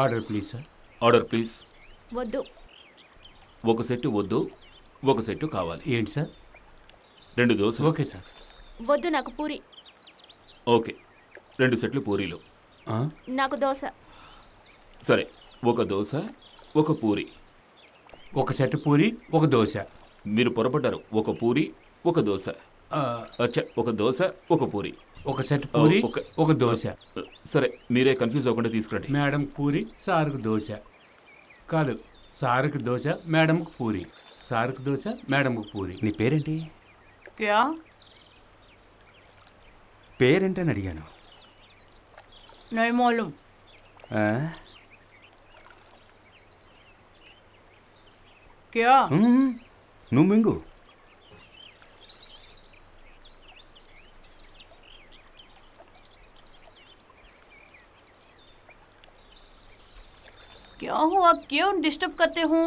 Order please sir. Order please. వద్దు. ఒక సెట్టు వద్దు, ఒక సెట్టు కావాలి. ఏంటి సార్? 2 దోశలు. Okay sir. వద్దు, నాకు పూరి. ఓకే, 2 సెట్లు పూరీలు. నాకు దోశ. సరే, ఒక దోశ, ఒక పూరి. ఒక సెట్ పూరి, ఒక దోశ. మీరు పొరపడ్డారు. ఒక పూరి, ఒక దోశ. అచ్చా, ఒక దోశ, ఒక పూరి. ఒక సెట్ పూరి, ఒక దోశ. సరే, మీరే కన్ఫ్యూజ్ అవ్వకుండా తీసుకురండి. మేడం పూరి, సార్కు దోశ. కాదు, సార్కు దోశ, మేడంకు పూరి. సార్కు దోశ, మేడంకు పూరి. నీ పేరేంటి? క్యా? పేరేంటని అడిగాను. नहीं मालूम. क्या? నువ్వు మింగు. क्या हुआ? क्यों डिस्टर्ब करते हो?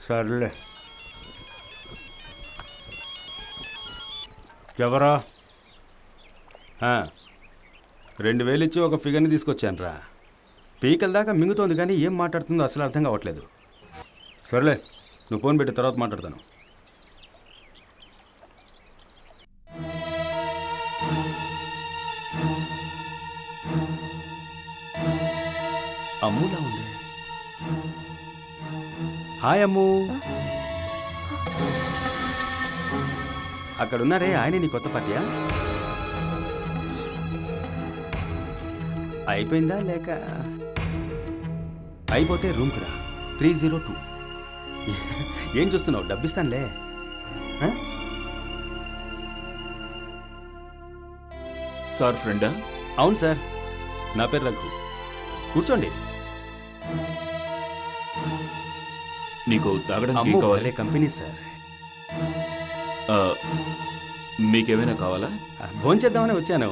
సర్లే. ఎవరా? 2000 ఇచ్చి ఒక ఫిగర్ని తీసుకొచ్చాను రా. పీకల దాకా మింగుతోంది కానీ ఏం మాట్లాడుతుందో అసలు అర్థం కావట్లేదు. సర్లే, నువ్వు ఫోన్ పెట్టి తర్వాత మాట్లాడతాను. అమ్ములా ఉంది. హాయ్ అమ్ము. అక్కడున్నారే ఆయనే నీ కొత్త పార్టీయా? అయిపోయిందా లేక? అయిపోతే రూమ్కి రా. 302. ఏం చూస్తున్నావు? డబ్బిస్తానులే. సార్ ఫ్రెండా? అవును సార్, నా పేరు రఘు. కూర్చోండి. నీకు తాగడానికి కావాలి? Company sir. మీకేమైనా కావాలా? భోంచేద్దామని వచ్చాను,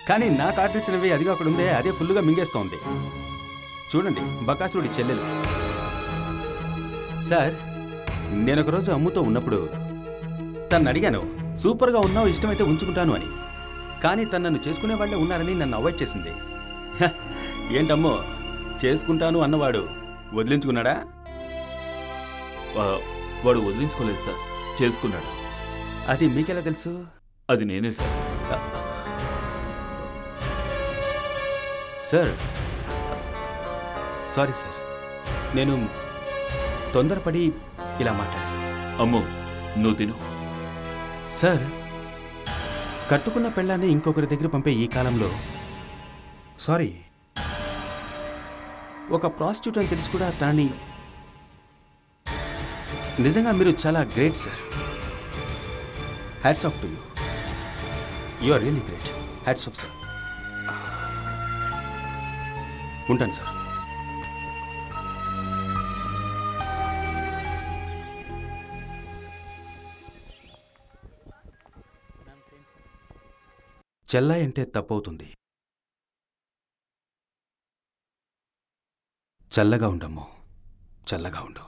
కానీ నా కార్డు ఇచ్చినవి అదిగా అక్కడ ఉందే, అదే ఫుల్గా మింగేస్తోంది. చూడండి, బకాసుడి చెల్లెలు. సార్, నేను ఒకరోజు అమ్ముతో ఉన్నప్పుడు తను అడిగాను, సూపర్గా ఉన్నావు, ఇష్టమైతే ఉంచుకుంటాను అని. కానీ తను నన్ను చేసుకునే వాళ్ళే ఉన్నారని నన్ను అవాయిడ్ చేసింది. ఏంటమ్మో, చేసుకుంటాను అన్నవాడు వదిలించుకున్నాడా? వాడు వదిలించుకోలేదు సార్, చేసుకున్నాడు. అది మీకెలా తెలుసు? అది నేనే సార్. సార్ సారీ సార్, నేను తొందరపడి ఇలా మాట్లాడాను. అమ్మో, నువ్వు తిను. సార్, కట్టుకున్న పెళ్ళాన్ని ఇంకొకరి దగ్గర పంపే ఈ కాలంలో సారీ, ఒక ప్రాస్టిట్యూట్ అని తెలిసి కూడా తనని, నిజంగా మీరు చాలా great sir. Hats off to you. You are really great. Hats off sir. ఉంటాను సార్. చెల్లాయి అంటే తప్పవుతుంది. చల్లగా ఉండమ్మో, చల్లగా ఉండు.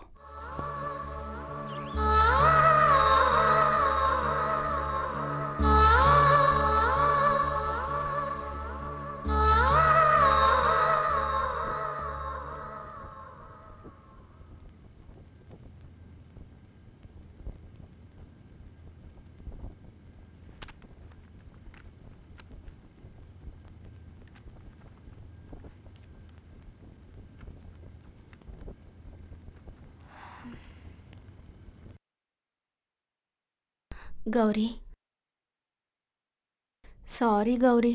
గౌరీ, సారీ గౌరీ,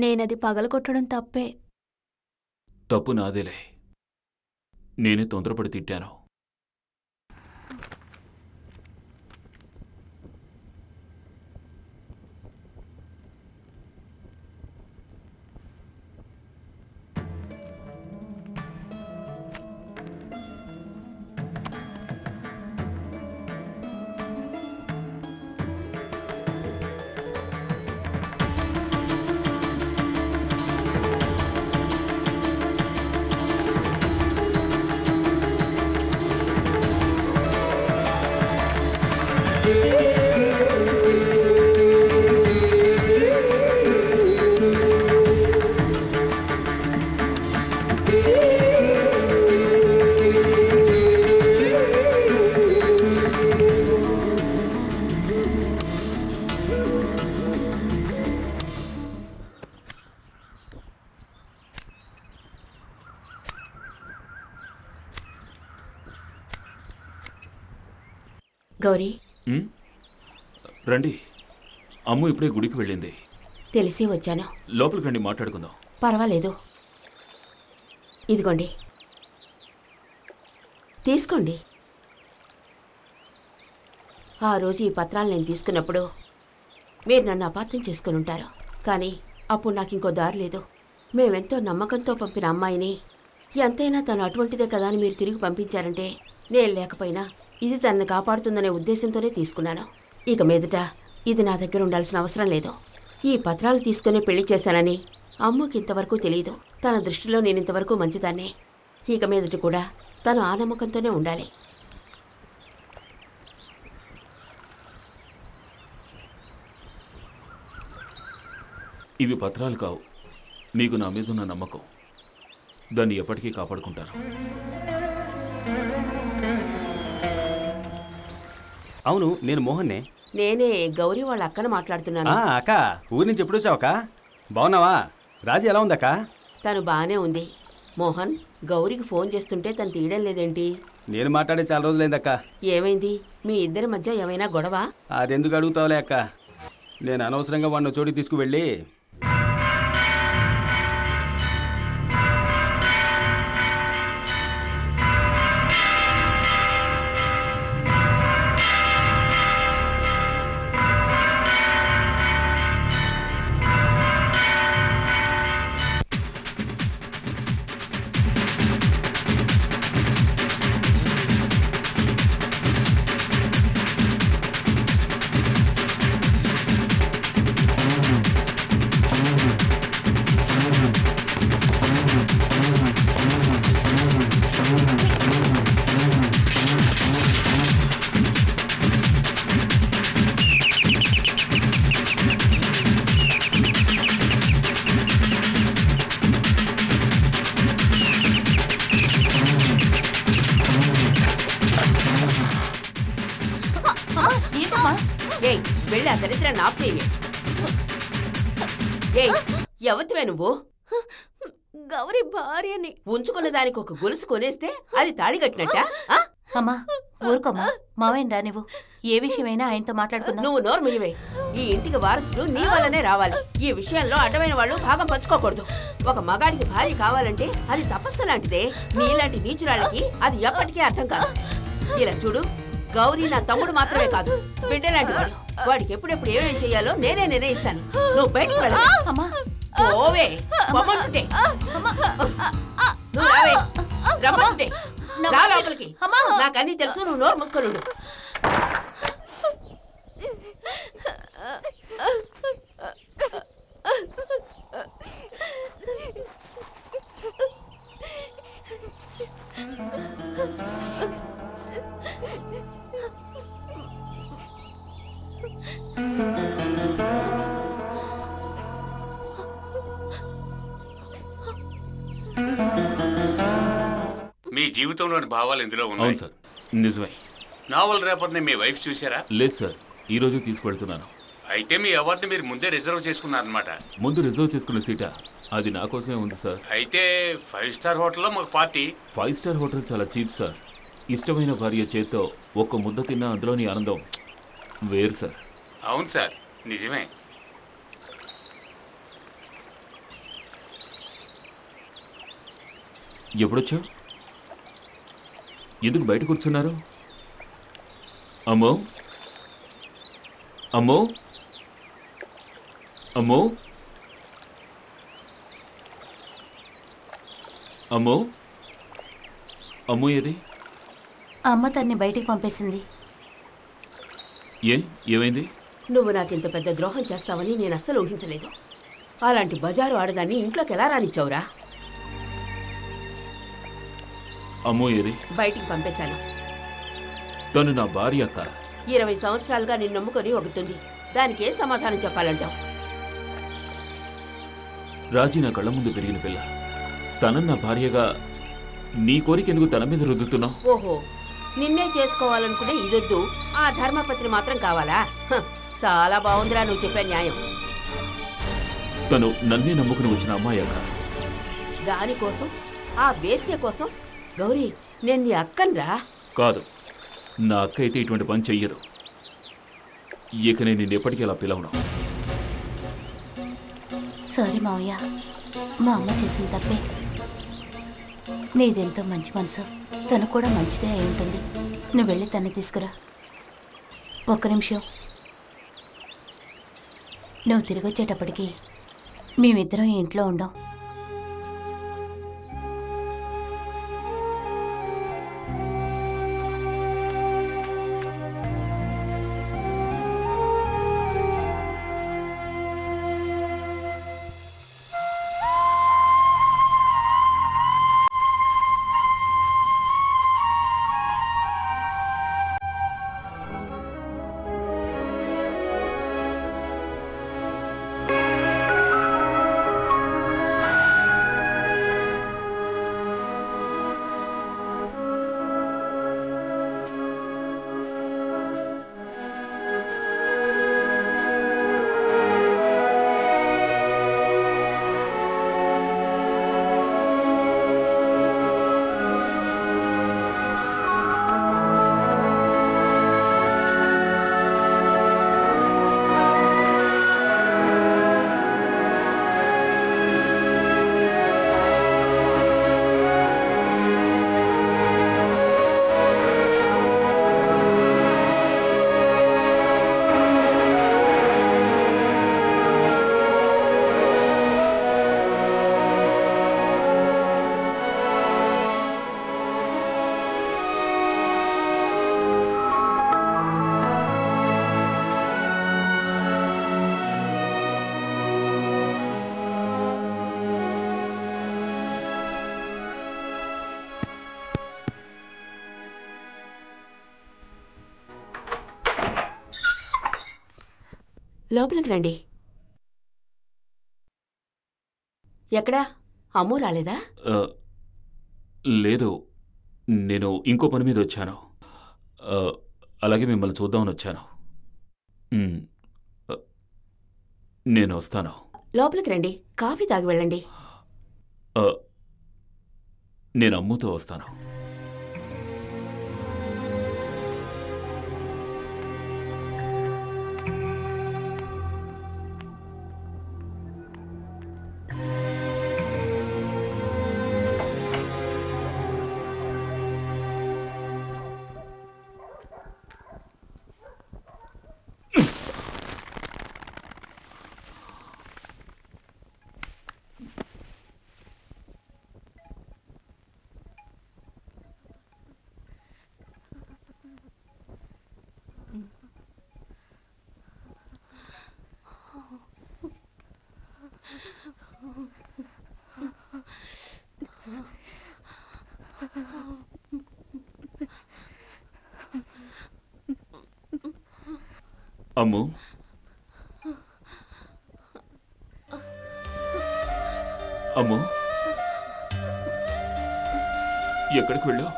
నేనది పగలగొట్టడం తప్పే. తప్పు నాదేలే, నేనే తొందరపడి తిట్టాను. గౌరీ, రండి. అమ్ము ఇప్పుడే గుడికి వెళ్ళింది. తెలిసి వచ్చాను. లోపలికి రండి, మాట్లాడుకుందాం. పర్వాలేదు, ఇదిగోండి, తీసుకోండి. ఆ రోజు ఈ పత్రాలు నేను తీసుకున్నప్పుడు మీరు నన్ను అపార్థం చేసుకుని ఉంటారు. కానీ అప్పుడు నాకు ఇంకో దారి లేదు. మేమెంతో నమ్మకంతో పంపిన అమ్మాయిని ఎంతైనా తను అటువంటిదే కదా అని మీరు తిరిగి పంపించారంటే నేను లేకపోయినా ఇది తనని కాపాడుతుందనే ఉద్దేశంతోనే తీసుకున్నాను. ఇక మీదట ఇది నా దగ్గర ఉండాల్సిన అవసరం లేదు. ఈ పత్రాలు తీసుకుని పెళ్లి చేశానని అమ్ముకి ఇంతవరకు తెలియదు. తన దృష్టిలో నేను ఇంతవరకు మంచిదాన్నే. ఇక మీదట కూడా తను ఆ నమ్మకంతోనే ఉండాలి. ఇవి పత్రాలు కావు, నీకు నా మీద ఉన్న నమ్మకం. దాన్ని ఎప్పటికీ కాపాడుకుంటాను. అవును, నేను మోహన్నే. నేనే గౌరీ వాళ్ళ అక్కన మాట్లాడుతున్నాను. అక్క, ఊరి నుంచి ఎప్పుడు వచ్చావు అక్క? బాగున్నావా? రాజీ ఎలా ఉందక్క? తను బాగానే ఉంది. మోహన్, గౌరీకి ఫోన్ చేస్తుంటే తను తీయడం లేదేంటి? నేను మాట్లాడే చాలా రోజులైందక్క. ఏమైంది? మీ ఇద్దరి మధ్య ఏమైనా గొడవ? అదెందుకు అడుగుతావులే అక్క. నేను అనవసరంగా వాడిని చోటికి తీసుకువెళ్ళి వెళ్ళి ఆ దరిద్ర నాపేవి. ఎవతివే నువ్వు? గౌరీ భార్యని. ఉంచుకున్న దానికి ఒక గొలుసు కొనేస్తే అది తాళి కట్టినట్ట? అమ్మా ఊరుకోమ్మా, మావయ్య రా నువ్వు. ఏ విషయమైనా ఆయనతో మాట్లాడుకుందాం. నువ్వు నోరు ముయ్యవే. ఈ ఇంటికి వారసుడు నీ వల్లనే రావాలి. ఈ విషయంలో అడ్డమైన వాళ్ళు భాగం పంచుకోకూడదు. ఒక మగాడికి భార్య కావాలంటే అది తపస్సు లాంటిదే. నీలాంటి నీచురాళ్ళకి అది ఎప్పటికీ అర్థం కాదు. ఇలా చూడు, గౌరీ నా తమ్ముడు మాత్రమే కాదు, బిడ్డలాంటి వాడు. వాడికి ఎప్పుడెప్పుడు ఏమేం చెయ్యాలో నేనే నిర్ణయిస్తాను. నువ్వు బయటికి వెళ్ళమ్మా. ఓవే పొమ్మంటుంటే నువ్వు రావే, రమ్మంటుంటే రా లోపలికి. నాకన్నీ తెలుసు, నువ్వు నోరు మూసుకొని ఉండు. మీ జీవితంలోని భావాలు ఇందులో ఉన్నాయి. అవును సార్, నిజమే. నావల్ రేపర్ని మీ వైఫ్ చూసారా? లేదు సార్, ఈ రోజు తీసుకువెళ్తున్నాను. అయితే మీ అవార్డుని మీరు ముందే రిజర్వ్ చేసుకున్నారనమాట. ముందు రిజర్వ్ చేసుకున్న సీటా? అది నా కోసమే ఉంది సార్. అయితే 5 స్టార్ హోటల్లో మాకు పార్టీ. 5 స్టార్ హోటల్ చాలా చీప్ సార్. ఇష్టమైన భార్య చేత్తో ఒక్క ముద్ద తిన్నా అందులోని ఆనందం వేరు సార్. అవును సార్, నిజమే. ఎప్పుడొచ్చా? ఎందుకు బయట కూర్చున్నారు? అమ్మో అమ్మో అమ్మో అమ్మో అమ్మో ఏది? అమ్మ తన్ని బయటికి పంపేసింది. ఏమైంది? నువ్వు నాకింత పెద్ద ద్రోహం చేస్తావని నేను అస్సలు ఊహించలేదు. అలాంటి బజారు ఆడదాన్ని ఇంట్లోకి ఎలా రానిచ్చావురా? అమ్మో ఏది? బయటికి పంపేశాను. తను నా భార్య అక్క. 20 సంవత్సరాలుగా నిన్ను నమ్ముకొని ఒకతుంది. దానికి ఏం సమాధానం చెప్పాలంటావు? రాజీ నా కళ్ళ ముందు పెరిగిన పిల్ల. తనన్న భార్యగా నీ కోరికెందుకు తన మీద రుద్దుతున్నావు? ఓహో, నిన్నే చేసుకోవాలనుకునే ఇదొద్దు, ఆ ధర్మపత్రి మాత్రం కావాలా? చాలా బాగుందిరా నువ్వు చెప్పే న్యాయం. తను నన్నే నమ్ముకుని వచ్చిన అమ్మాయి అక్క. దానికోసం, ఆ వేశ్య కోసం గౌరీ నేను నీ అక్కన్రా. కాదు, నా అక్క అయితే ఇటువంటి పని చెయ్యదు. ఇక నేను నిన్ను ఎప్పటికీ అలా పిలవను. సారీ మావయ్య, మా అమ్మ చేసిన తప్పే. నీదెంతో మంచి మనసు, తను కూడా మంచిదే అయి ఉంటుంది. నువ్వు వెళ్ళి తన్ని తీసుకురా. ఒక్క నిమిషం. నువ్వు తిరిగి వచ్చేటప్పటికి మేమిద్దరం ఈ ఇంట్లో ఉండం. లోపలికి రండి. ఎక్కడా అమ్మూ రాలేదా? లేదు, నేను ఇంకో పని మీద వచ్చాను. అలాగే మిమ్మల్ని చూద్దామని వచ్చాను. నేను వస్తాను. లోపలికి రండి, కాఫీ తాగి వెళ్ళండి. నేను అమ్ముతో వస్తాను. అమ్ము, అమ్ము, ఎక్కడికి వెళ్ళావు?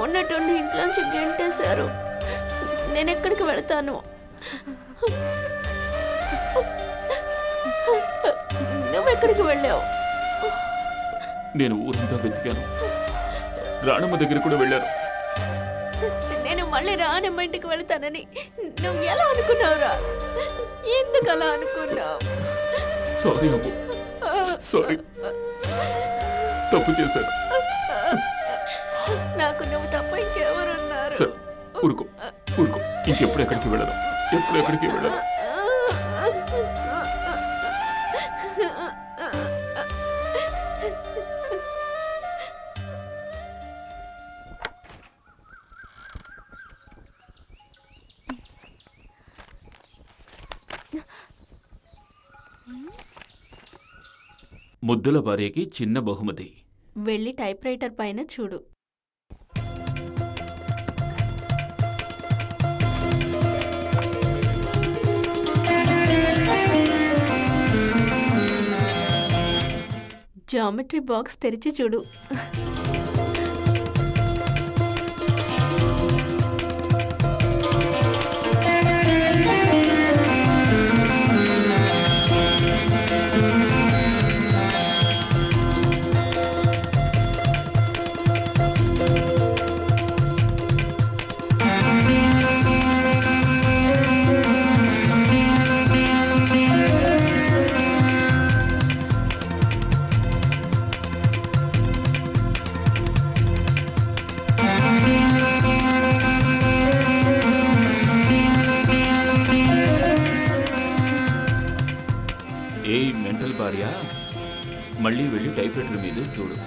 ఉన్నట్టుండి ఇంట్లోంచి గెంటేశారు. నేనెక్కడికి వెళతాను? నువ్వెక్కడికి వెళ్ళావు? నేను ఊరంతా వెతికాను. రాణమ్మ దగ్గర కూడా వెళ్ళాను. నేను మళ్ళీ రానమ్మ ఇంటికి వెళ్తానని నువ్వు ఎలా అనుకున్నావురా? ఎందుకు అలా అనుకున్నావు? సారీ అమ్ము, సారీ, తప్పు చేశాను. నాకు నువ్వు తప్ప ఇంకెవరున్నారు? సరే, ఊరుకో ఊరుకో, ఇంకెప్పుడు ఎక్కడికి వెళ్ళను, ఎప్పుడు ఎక్కడికి వెళ్ళను. ముద్దుల భార్యకి చిన్న బహుమతి. వెళ్ళి టైప్ రైటర్ పైన చూడు. జామెట్రీ బాక్స్ తెరిచి చూడు. భార్య, మళ్ళీ వెళ్ళి టైప్ రైటర్ మీద చూడు.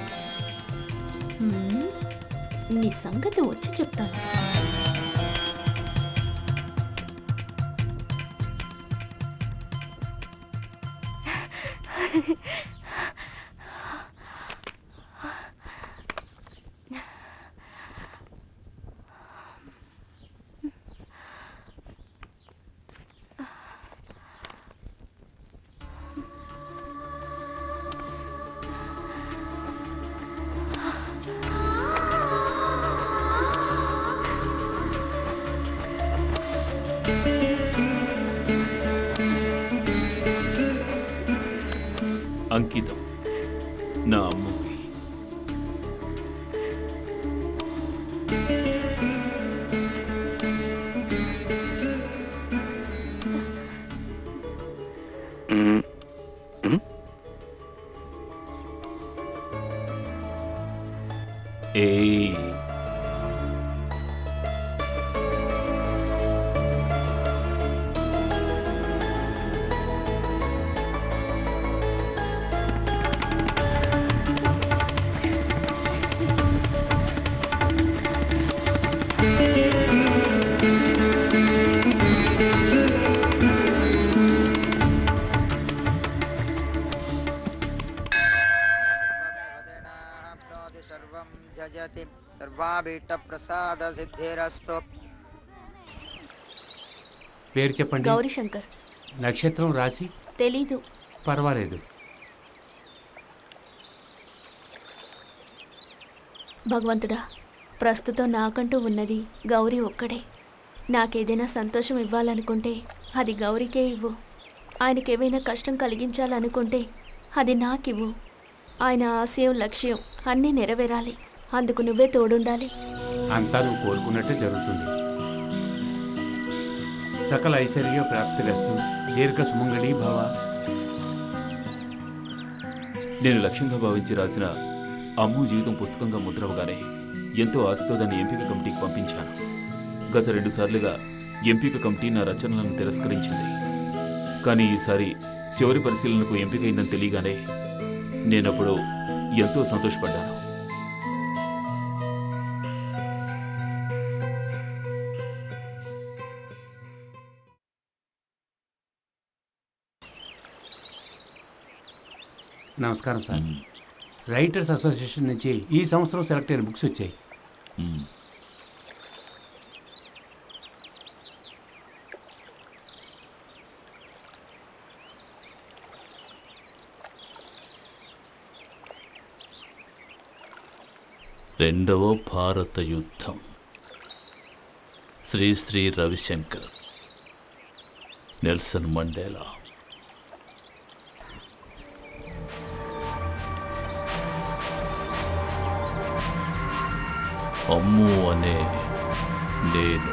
నీ సంగతి వచ్చి చెప్తాను. అంకితం నా అమ్మకి. ఏయ్, పేరు చెప్పండి. గౌరీశంకర్. నక్షత్రం, రాశి తెలీదు. పర్వాలేదు. భగవంతుడా, ప్రస్తుతం నాకంటూ ఉన్నది గౌరీ ఒక్కడే. నాకేదైనా సంతోషం ఇవ్వాలనుకుంటే అది గౌరీకే ఇవ్వు. ఆయనకేవైనా కష్టం కలిగించాలనుకుంటే అది నాకివ్వు. ఆయన ఆశయం లక్ష్యం అన్నీ నెరవేరాలి. అందుకు నువ్వే తోడుండాలి. అంతా నువ్వు కోరుకున్నట్టే జరుగుతుంది. సకల ఐశ్వర్య ప్రాప్తిరస్తు. దీర్ఘ సుమంగళి భవ. నేను లక్ష్యంగా భావించి రాసిన అమ్ము జీవితం పుస్తకంగా ముద్రవగానే ఎంతో ఆశతో దాన్ని ఎంపిక కమిటీకి పంపించాను. గత 2 సార్లుగా ఎంపిక కమిటీ నా రచనలను తిరస్కరించింది. కానీ ఈసారి చివరి పరిశీలనకు ఎంపికైందని తెలియగానే నేనప్పుడు ఎంతో సంతోషపడ్డాను. నమస్కారం సార్. రైటర్స్ అసోసియేషన్ నుంచి ఈ సంవత్సరం సెలెక్ట్ అయిన బుక్స్ వచ్చాయి. రెండవ భారత యుద్ధం. శ్రీ శ్రీ రవిశంకర్. Nelson Mandela. అమ్ము అనే నేను.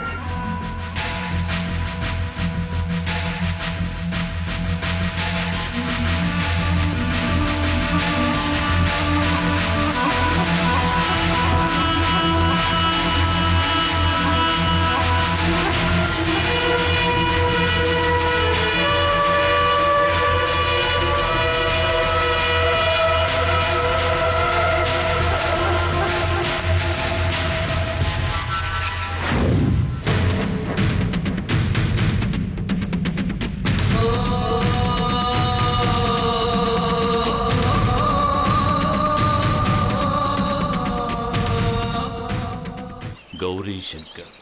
గౌరీ శంకర్.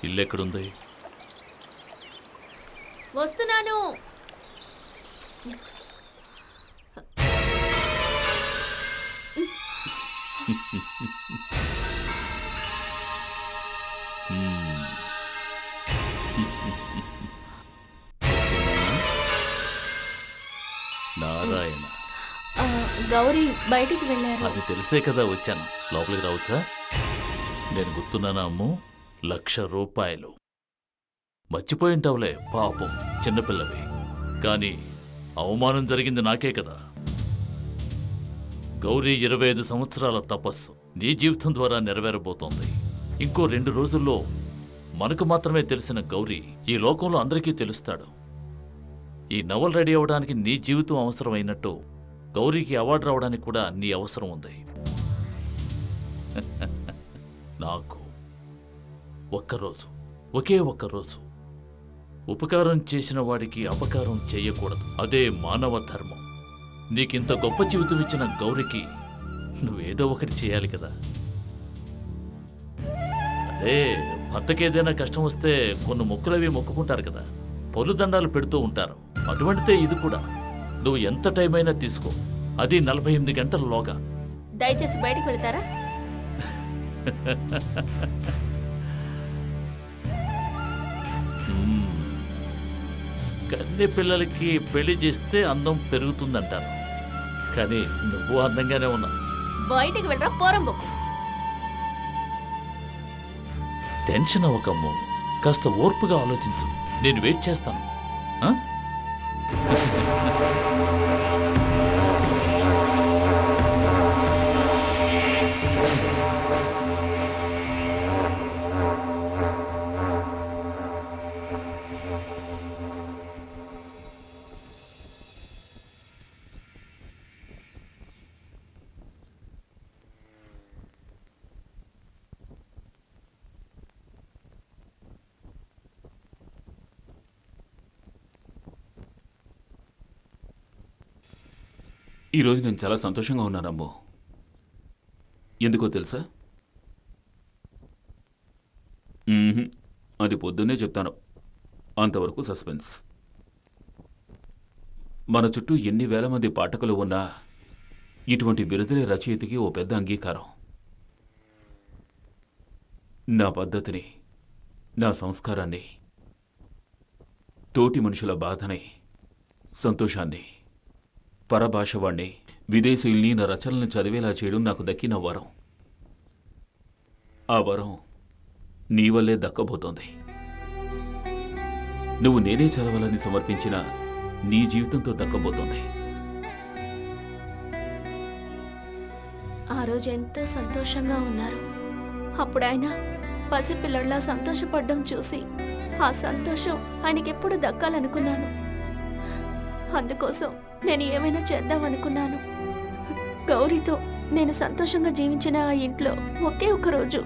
ఇల్లెక్కడుంది? వస్తున్నాను. నారాయణ. గౌరీ బయటికి వెళ్ళారు. అది తెలిసే కదా వచ్చాను. లోపలికి రావచ్చా? నేను గుర్తున్నానా అమ్ము? 1,00,000 రూపాయలు. మర్చిపోయింటావులే పాపం, చిన్నపిల్లవి. కానీ అవమానం జరిగింది నాకే కదా. గౌరీ 25 సంవత్సరాల తపస్సు నీ జీవితం ద్వారా నెరవేరబోతోంది. ఇంకో 2 రోజుల్లో మనకు మాత్రమే తెలిసిన గౌరీ ఈ లోకంలో అందరికీ తెలుస్తాడు. ఈ నవల్ రెడీ అవ్వడానికి నీ జీవితం అవసరమైనట్టు గౌరీకి అవార్డు రావడానికి కూడా నీ అవసరం ఉంది. నాకు ఒక్కరోజు, ఒకే ఒక్కరోజు ఉపకారం చేసిన వాడికి అపకారం చేయకూడదు. అదే మానవ ధర్మం. నీకింత గొప్ప జీవితం ఇచ్చిన గౌరికి నువ్వేదో ఒకటి చేయాలి కదా. అదే భర్తకేదైనా కష్టం వస్తే కొన్ని మొక్కులవి మొక్కుకుంటారు కదా, పొలుదండాలు పెడుతూ ఉంటారు. అటువంటిదే ఇది కూడా. నువ్వు ఎంత టైం అయినా తీసుకో, అది 48 గంటలలోగా. దయచేసి బయటికి వెళ్తారా? కన్నె పిల్లలకి పెళ్లి చేస్తే అందం పెరుగుతుందంటారు. కానీ నువ్వు అందంగానే ఉన్నావు. బయటికి వెళ్ళరా పోరంబొక్కు. టెన్షన్ అవ్వకమ్ము, కాస్త ఓర్పుగా ఆలోచించు. నేను వెయిట్ చేస్తాను. ఈరోజు నేను చాలా సంతోషంగా ఉన్నానమ్మో. ఎందుకో తెలుసా? అది పొద్దున్నే చెప్తాను. అంతవరకు సస్పెన్స్. మన చుట్టూ ఎన్ని వేల మంది పాఠకులు ఉన్నా ఇటువంటి బిరుదులే రచయితకి ఓ పెద్ద అంగీకారం. నా పద్ధతిని, నా సంస్కారాన్ని, తోటి మనుషుల బాధని, సంతోషాన్ని పరభాషవాణ్ణి, విదేశీయుల్ని నా రచనలను చదివేలా చేయడం నాకు దక్కిన వరం. ఆ వరం నీ వల్లే దక్కబోతోంది. నువ్వు నేనే చదవాలని సమర్పించిన నీ జీవితంతో దక్కబోతోంది. ఆ రోజు ఎంతో సంతోషంగా ఉన్నారు. అప్పుడు ఆయన పసిపిల్లల్లా సంతోషపడ్డం చూసి ఆ సంతోషం ఆయనకెప్పుడు దక్కాలనుకున్నాను. అందుకోసం నేను ఏమైనా చేద్దామనుకున్నాను. గౌరీతో నేను సంతోషంగా జీవించిన ఆ ఇంట్లో ఒకే ఒక రోజు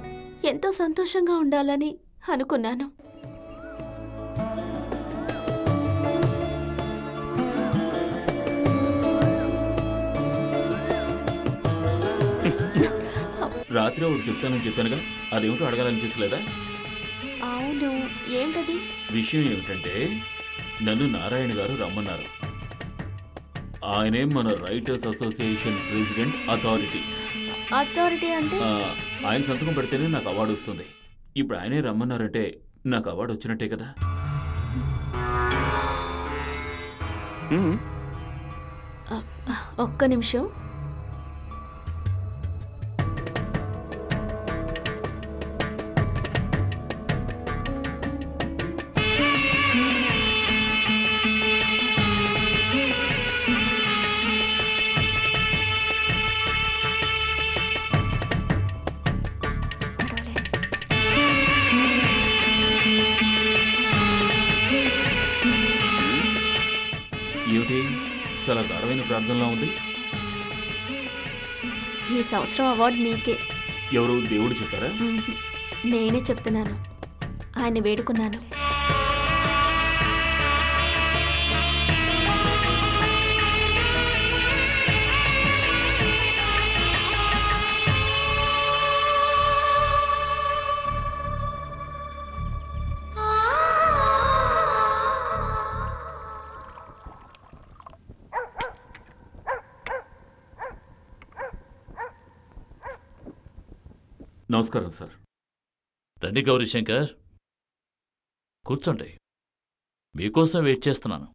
ఎంతో సంతోషంగా ఉండాలని అనుకున్నాను. రాత్రి ఒకటి చెప్తానని చెప్పానుగా, అదేమిటో అడగాలనిపించలేదా? అవును, ఏంటది? విషయం ఏమిటంటే, నన్ను నారాయణ గారు రమ్మన్నారు. ఆయనే మన writers association president authority. Authority అంటే? ఆయన సంతకం పెడితేనే నాకు అవార్డు వస్తుంది. ఇప్పుడు ఆయనే రమ్మన్నారంటే నాకు అవార్డు వచ్చినట్టే కదా. ఒక్క నిమిషం. ఏమిటి, చాలా గాఢమైన ప్రార్థనలా ఉంది. ఈ సంవత్సరం అవార్డు మీకే. ఎవరు, దేవుడు చెప్పారా? నేనే చెప్తున్నాను. ఆయన వేడుకున్నాను. నమస్కారం సార్. రండి గౌరీశంకర్, కూర్చోండి. మీకోసం వెయిట్ చేస్తున్నాను.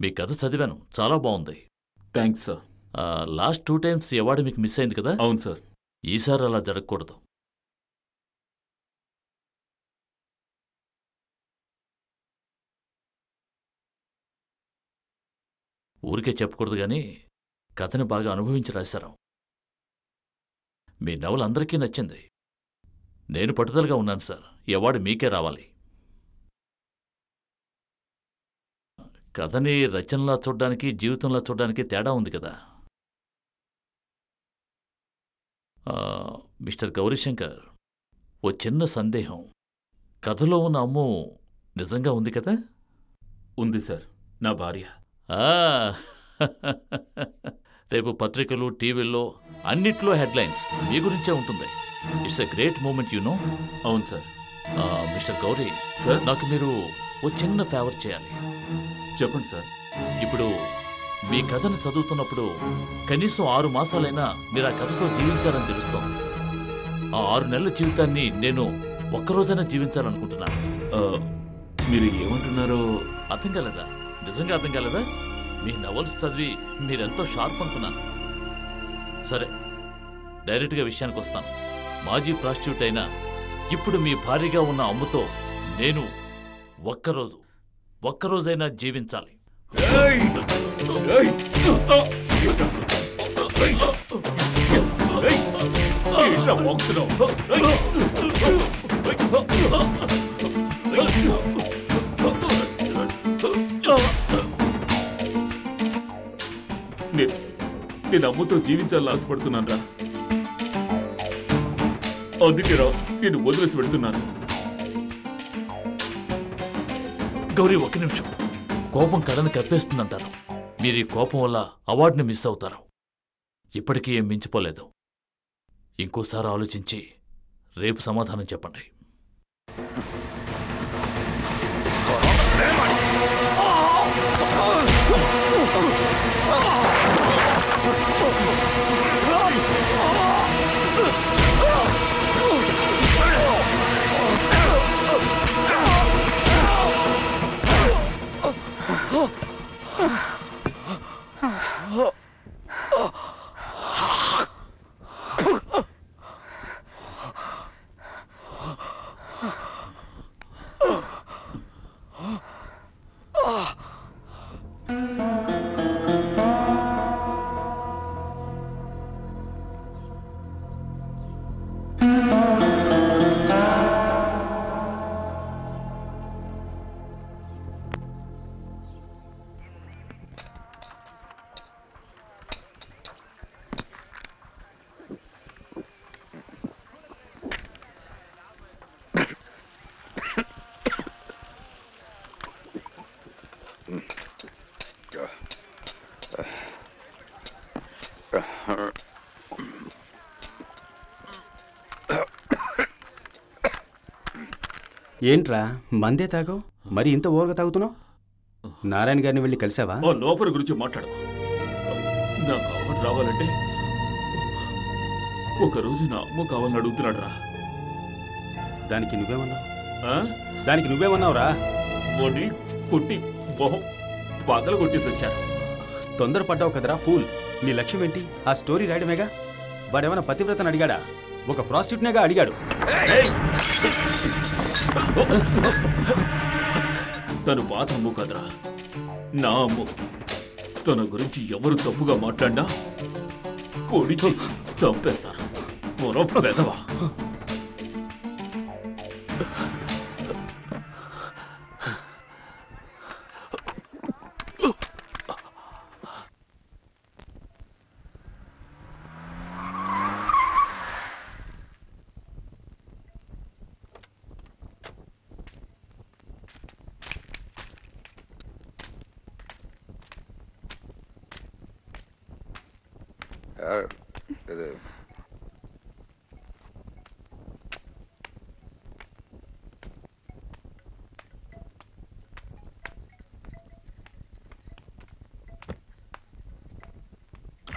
మీ కథ చదివాను, చాలా బాగుంది. Thanks sir. Last 2 times award మీకు మిస్ అయింది కదా? అవును సార్. ఈసారి అలా జరగకూడదు. ఊరికే చెప్పకూడదు కానీ కథని బాగా అనుభవించి రాశారు. మీ నవల అందరికీ నచ్చింది. నేను పట్టుదలగా ఉన్నాను సార్. ఈ అవార్డు మీకే రావాలి. కథని రచనలా చూడ్డానికి, జీవితంలా చూడ్డానికి తేడా ఉంది కదా. మిస్టర్ గౌరీశంకర్, ఓ చిన్న సందేహం. కథలో ఉన్న అమ్ము నిజంగా ఉంది కదా? ఉంది సార్, నా భార్య. రేపు పత్రికలు, టీవీల్లో అన్నిట్లో హెడ్లైన్స్ మీ గురించే ఉంటుంది. It's a great moment, you know. అవును సార్. మిస్టర్ గౌరీ సార్, నాకు మీరు ఓ చిన్న ఫేవర్ చేయాలి. చెప్పండి సార్. ఇప్పుడు మీ కథను చదువుతున్నప్పుడు కనీసం 6 మాసాలైనా మీరు ఆ కథతో జీవించాలని తెలుస్తోంది. ఆ 6 నెలల జీవితాన్ని నేను ఒక్కరోజైనా జీవించాలనుకుంటున్నాను. మీరు ఏమంటున్నారో అర్థం కాలేదా? నిజంగా అర్థం కాలేదా? మీ నవల్స్ చదివి మీరెంతో షార్ప్ అనుకున్నాను. సరే, డైరెక్ట్గా విషయానికి వస్తాను. మాజీ ప్రాస్టిట్యూట్ అయినా ఇప్పుడు మీ భార్యగా ఉన్న అమ్ముతో నేను ఒక్కరోజైనా జీవించాలి. నేను అమ్ముతో జీవించాలని ఆశపడుతున్నాను రా. అందుకే రా నేను వదిలేసి పెడుతున్నాను. గౌరీ, ఒక్క నిమిషం. కోపం కథను కప్పేస్తుందంటారు. మీరు ఈ కోపం వల్ల అవార్డుని మిస్ అవుతారు. ఇప్పటికీ ఏం మించిపోలేదు. ఇంకోసారి ఆలోచించి రేపు సమాధానం చెప్పండి. ఏంట్రా మందే తాగావు? మరి ఇంత ఓవర్గా తాగుతున్నావు? నారాయణ గారిని వెళ్ళి కలిసావా? ఓ లోఫర్ గురించి మాట్లాడకు. నాకు అవార్డు రావాలంటే ఒకరోజు నా అమ్మ కావాలని అడుగుతున్నాడు రా. దానికి నువ్వేమన్నావురా? వాడిని కొట్టి మొహం పగల కొట్టేసి వచ్చారు. తొందరపడ్డావు కదరా ఫూల్. నీ లక్ష్యం ఏంటి? ఆ స్టోరీ రాయడమేగా. వాడేమైనా పతివ్రతను అడిగాడా? ఒక ప్రాస్టిట్యూట్నేగా అడిగాడు. తను పాత అమ్ము కదరా, నా అమ్ము. తన గురించి ఎవరు తప్పుగా మాట్లాడినా పొడిచి చంపేస్తారు. మరొక వెధవా.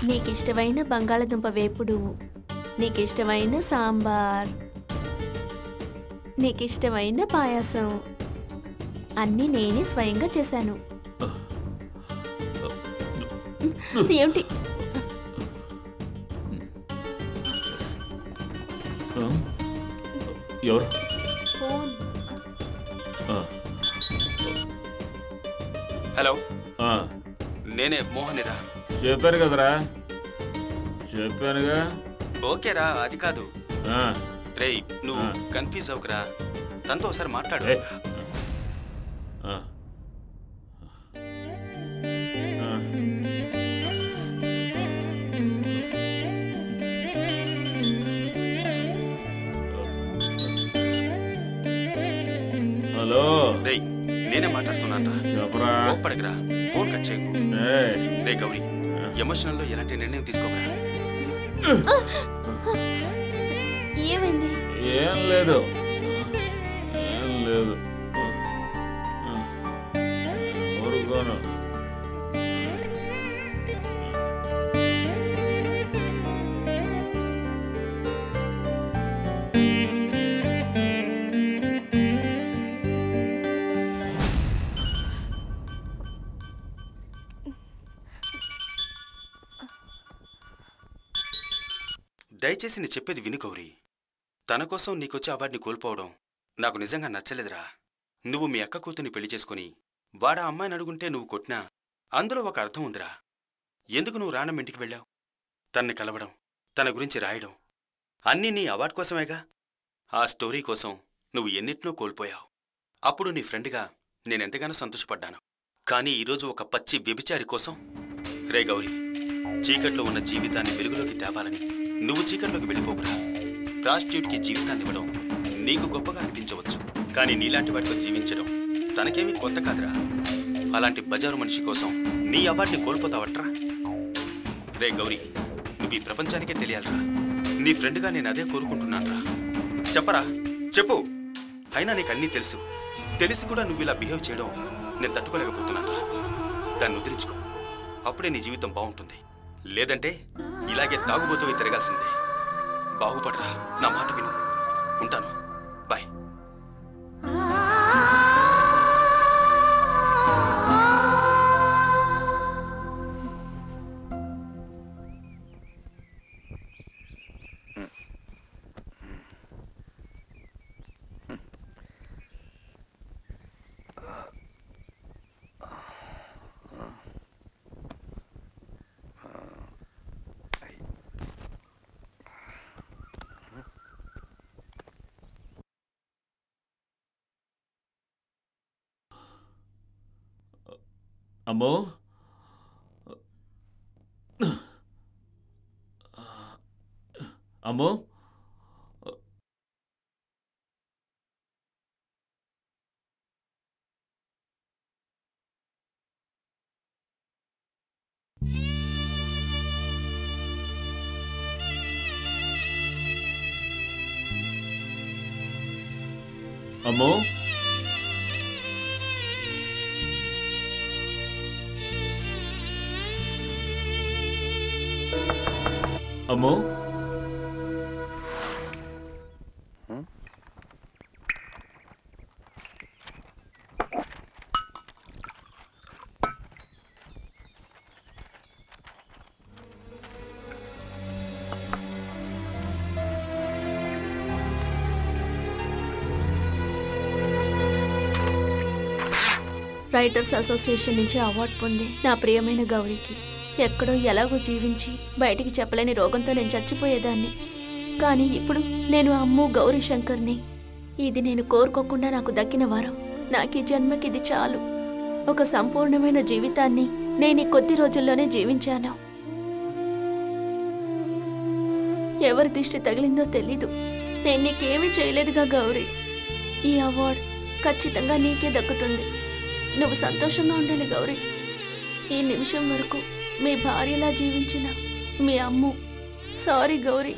నీకిష్టమైన బంగాళదుంప వేపుడు, నీకిష్టమైన సాంబార్, నీకిష్టమైన పాయాసం అన్నీ నేనే స్వయంగా చేశాను. ఏమిటి? ఎవరు? హలో, నేనే మోహన్రా. చెప్పాను కదరా, చెప్పానుగా. ఓకేరా, అది కాదు. రేయ్, నువ్వు కన్ఫ్యూజ్ అవుకురా. తనతో ఒకసారి మాట్లాడు. హలో, రేయ్, నేనే మాట్లాడుతున్నాను. చెప్పరా. కోప్పడకురా, ఫోన్ కట్ చేయకు. రే గౌరీ, ఎమోషనల్ లో ఎలాంటి నిర్ణయం తీసుకోకరా. ఏమైంది? ఏం లేదు, ఏం లేదు. ఊరుకోను. దయచేసి నీ చెప్పేది విను గౌరీ. తన కోసం నీకొచ్చే అవార్డుని కోల్పోవడం నాకు నిజంగా నచ్చలేదురా. నువ్వు మీ అక్క కూతుర్ని పెళ్లి చేసుకుని వాడా అమ్మాయిని అడుగుంటే నువ్వు కొట్టినా అందులో ఒక అర్థం ఉందిరా. ఎందుకు నువ్వు రాణం ఇంటికి వెళ్ళావు? తన్ని కలవడం, తన గురించి రాయడం అన్నీ నీ అవార్డు కోసమేగా. ఆ స్టోరీ కోసం నువ్వు ఎన్నిటినో కోల్పోయావు. అప్పుడు నీ ఫ్రెండ్గా నేనెంతగానో సంతోషపడ్డాను. కానీ ఈరోజు ఒక పచ్చి వ్యభిచారి కోసం. రే గౌరీ, చీకట్లో ఉన్న జీవితాన్ని వెలుగులోకి తేవాలని నువ్వు చీకట్లోకి వెళ్ళిపోకురా. ప్రాస్టిట్యూట్కి జీవితాన్ని ఇవ్వడం నీకు గొప్పగా అనిపించవచ్చు, కానీ నీలాంటి వాటితో జీవించడం తనకేమీ కొత్త కాదురా. అలాంటి బజారు మనిషి కోసం నీ అవార్డుని కోల్పోతావట్రా. రే గౌరీ, నువ్వు ఈ ప్రపంచానికే తెలియాలరా. నీ ఫ్రెండ్గా నేను అదే కోరుకుంటున్నానురా. చెప్పరా, చెప్పు. అయినా నీకు అన్నీ తెలుసు, తెలిసి కూడా నువ్వు ఇలా బిహేవ్ చేయడం నేను తట్టుకోలేకపోతున్నానురా. దాన్ని వదిలించుకో, అప్పుడే నీ జీవితం బాగుంటుంది. లేదంటే ఇలాగే తాగుబోతూ తిరగాల్సిందే. బాగుపడరా, నా మాట విను. ఉంటాను, బాయ్. అమ్మో, అమ్మో, అమ్మో అమ్మో రైటర్స్ అసోసియేషన్ నుంచి అవార్డు పొంది నా ప్రియమైన గౌరీకి ఎక్కడో ఎలాగో జీవించి బయటికి చెప్పలేని రోగంతో నేను చచ్చిపోయేదాన్ని. కానీ ఇప్పుడు నేను అమ్ము గౌరీ శంకర్ని. ఇది నేను కోరుకోకుండా నాకు దక్కిన వరం. నాకు ఈ జన్మకి ఇది చాలు. ఒక సంపూర్ణమైన జీవితాన్ని నేను ఈ కొద్ది రోజుల్లోనే జీవించాను. ఎవరి దిష్టి తగిలిందో తెలీదు. నేను నీకేమీ చేయలేదుగా గౌరీ. ఈ అవార్డు ఖచ్చితంగా నీకే దక్కుతుంది. నువ్వు సంతోషంగా ఉండాలి గౌరీ. ఈ నిమిషం వరకు మీ భార్యలా జీవించిన మీ అమ్ము. సారీ గౌరీ.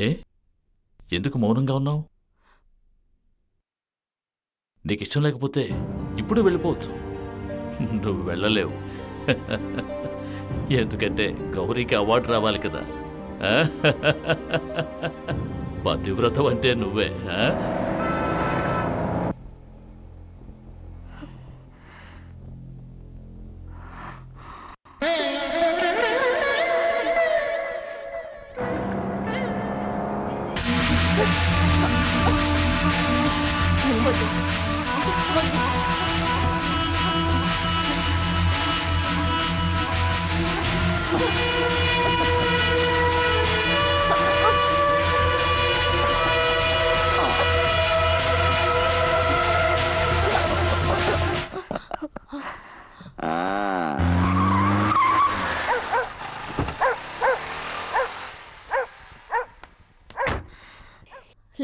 ఏ ఎందుకు మౌనంగా ఉన్నావు? నీకు ఇష్టం లేకపోతే ఇప్పుడు వెళ్ళిపోవచ్చు. నువ్వు వెళ్ళలేవు. ఎందుకంటే గౌరీకి అవార్డు రావాలి కదా. పతివ్రతం అంటే నువ్వే.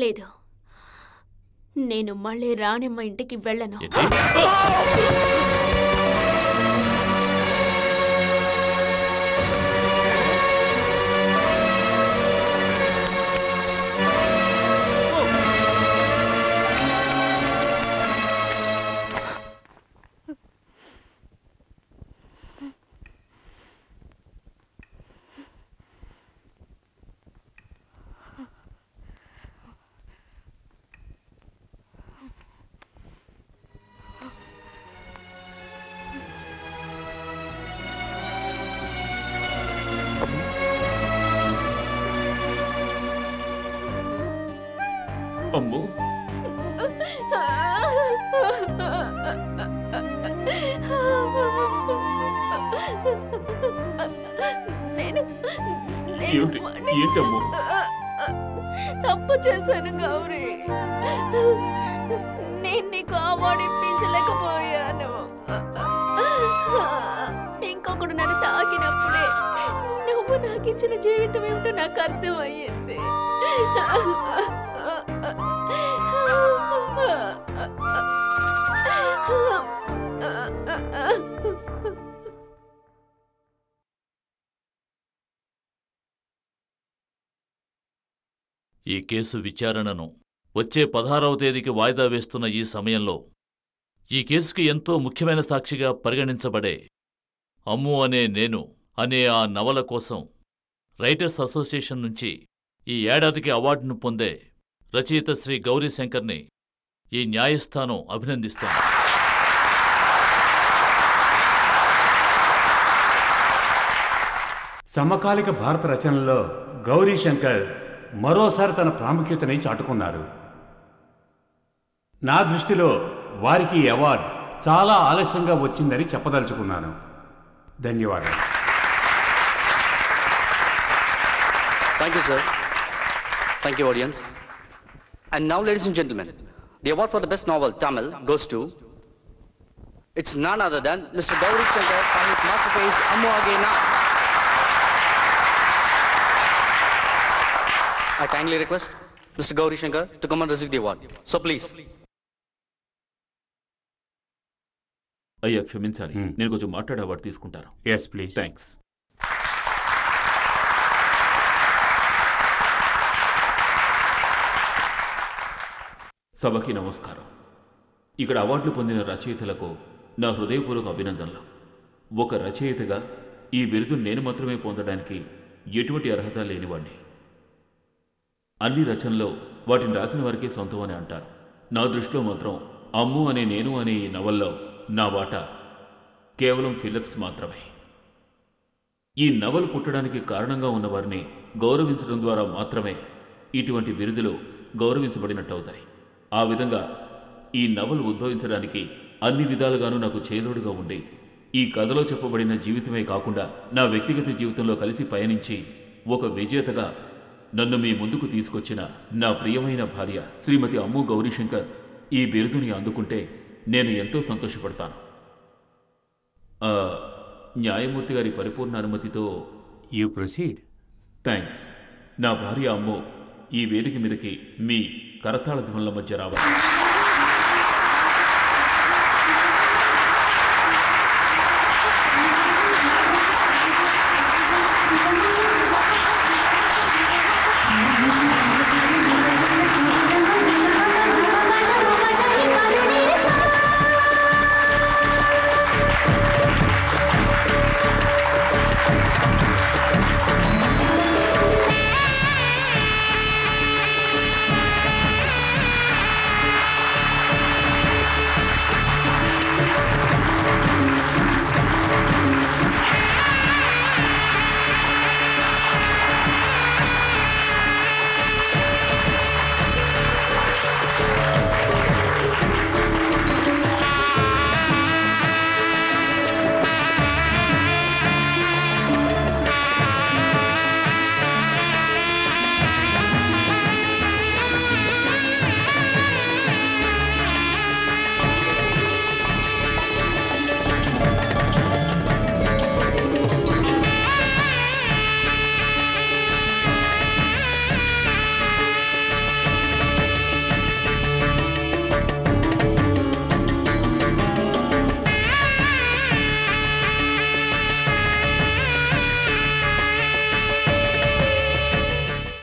లేదు, నేను మళ్ళీ రాణిమ్మ ఇంటికి వెళ్ళను. అమ్మో, ఏంటమ్మో తప్పు చేశాను గౌరీ. నేను నీకు అవార్డు ఇప్పించలేకపోయాను. ఇంకొకడు నన్ను తాకినప్పుడే నువ్వు నాకు ఇచ్చిన జీవితం ఏమిటో నాకు అర్థమయ్యింది. ఈ కేసు విచారణను వచ్చే 16వ తేదీకి వాయిదా వేస్తున్న ఈ సమయంలో ఈ కేసుకి ఎంతో ముఖ్యమైన సాక్షిగా పరిగణించబడే అమ్ము అనే నేను అనే ఆ నవల కోసం రైటర్స్ అసోసియేషన్ నుంచి ఈ ఏడాదికి అవార్డును పొందే రచయిత శ్రీ గౌరీశంకర్ని ఈ న్యాయస్థానం అభినందిస్తోంది. సమకాలిక భారత రచనలో గౌరీశంకర్ మరోసారి తన ప్రాముఖ్యతని చాటుకున్నారు. నా దృష్టిలో వారికి ఈ అవార్డు చాలా ఆలస్యంగా వచ్చిందని చెప్పదలుచుకున్నాను. ధన్యవాదాలు. Thank you, sir. Thank you, audience. And now, ladies and gentlemen, the award for the best novel, Tamil, goes to... It's none other than Mr. Gauri Shankar for his masterpiece, Ammu Agena. I kindly request Mr. Gauri Shankar to come and receive the award. So please. అయ్యా క్షమించాలి, నేను కొంచెం మాట్లాడే award తీసుకుంటాను. Yes please. Thanks. సభకి నమస్కారం. ఇక్కడ అవార్డులు పొందిన రచయితలకు నా హృదయపూర్వక అభినందనలు. ఒక రచయితగా ఈ బిరుదు నేను మాత్రమే పొందడానికి ఎటువంటి అర్హత లేనివాణ్ణి. అన్ని రచనలో వాటిని రాసిన వారికే సొంతం అని అంటారు. నా దృష్టిలో మాత్రం అమ్ము అనే నేను అనే ఈ నవల్లో నా వాటా కేవలం ఫిలిప్స్ మాత్రమే. ఈ నవలు పుట్టడానికి కారణంగా ఉన్నవారిని గౌరవించడం ద్వారా మాత్రమే ఇటువంటి బిరుదులు గౌరవించబడినట్టవుతాయి. ఆ విధంగా ఈ నవలు ఉద్భవించడానికి అన్ని విధాలుగానూ నాకు చేదోడుగా ఉండి ఈ కథలో చెప్పబడిన జీవితమే కాకుండా నా వ్యక్తిగత జీవితంలో కలిసి పయనించి ఒక విజేతగా నన్ను మీ ముందుకు తీసుకొచ్చిన నా ప్రియమైన భార్య శ్రీమతి అమ్ము గౌరీశంకర్ ఈ బిరుదుని అందుకుంటే నేను ఎంతో సంతోషపడతాను. న్యాయమూర్తి గారి పరిపూర్ణ అనుమతితో యూ ప్రొసీడ్. థ్యాంక్స్. నా భార్య అమ్ము ఈ వేదిక మీదకి మీ కరతాళ ధ్వనుల మధ్య రావాలి.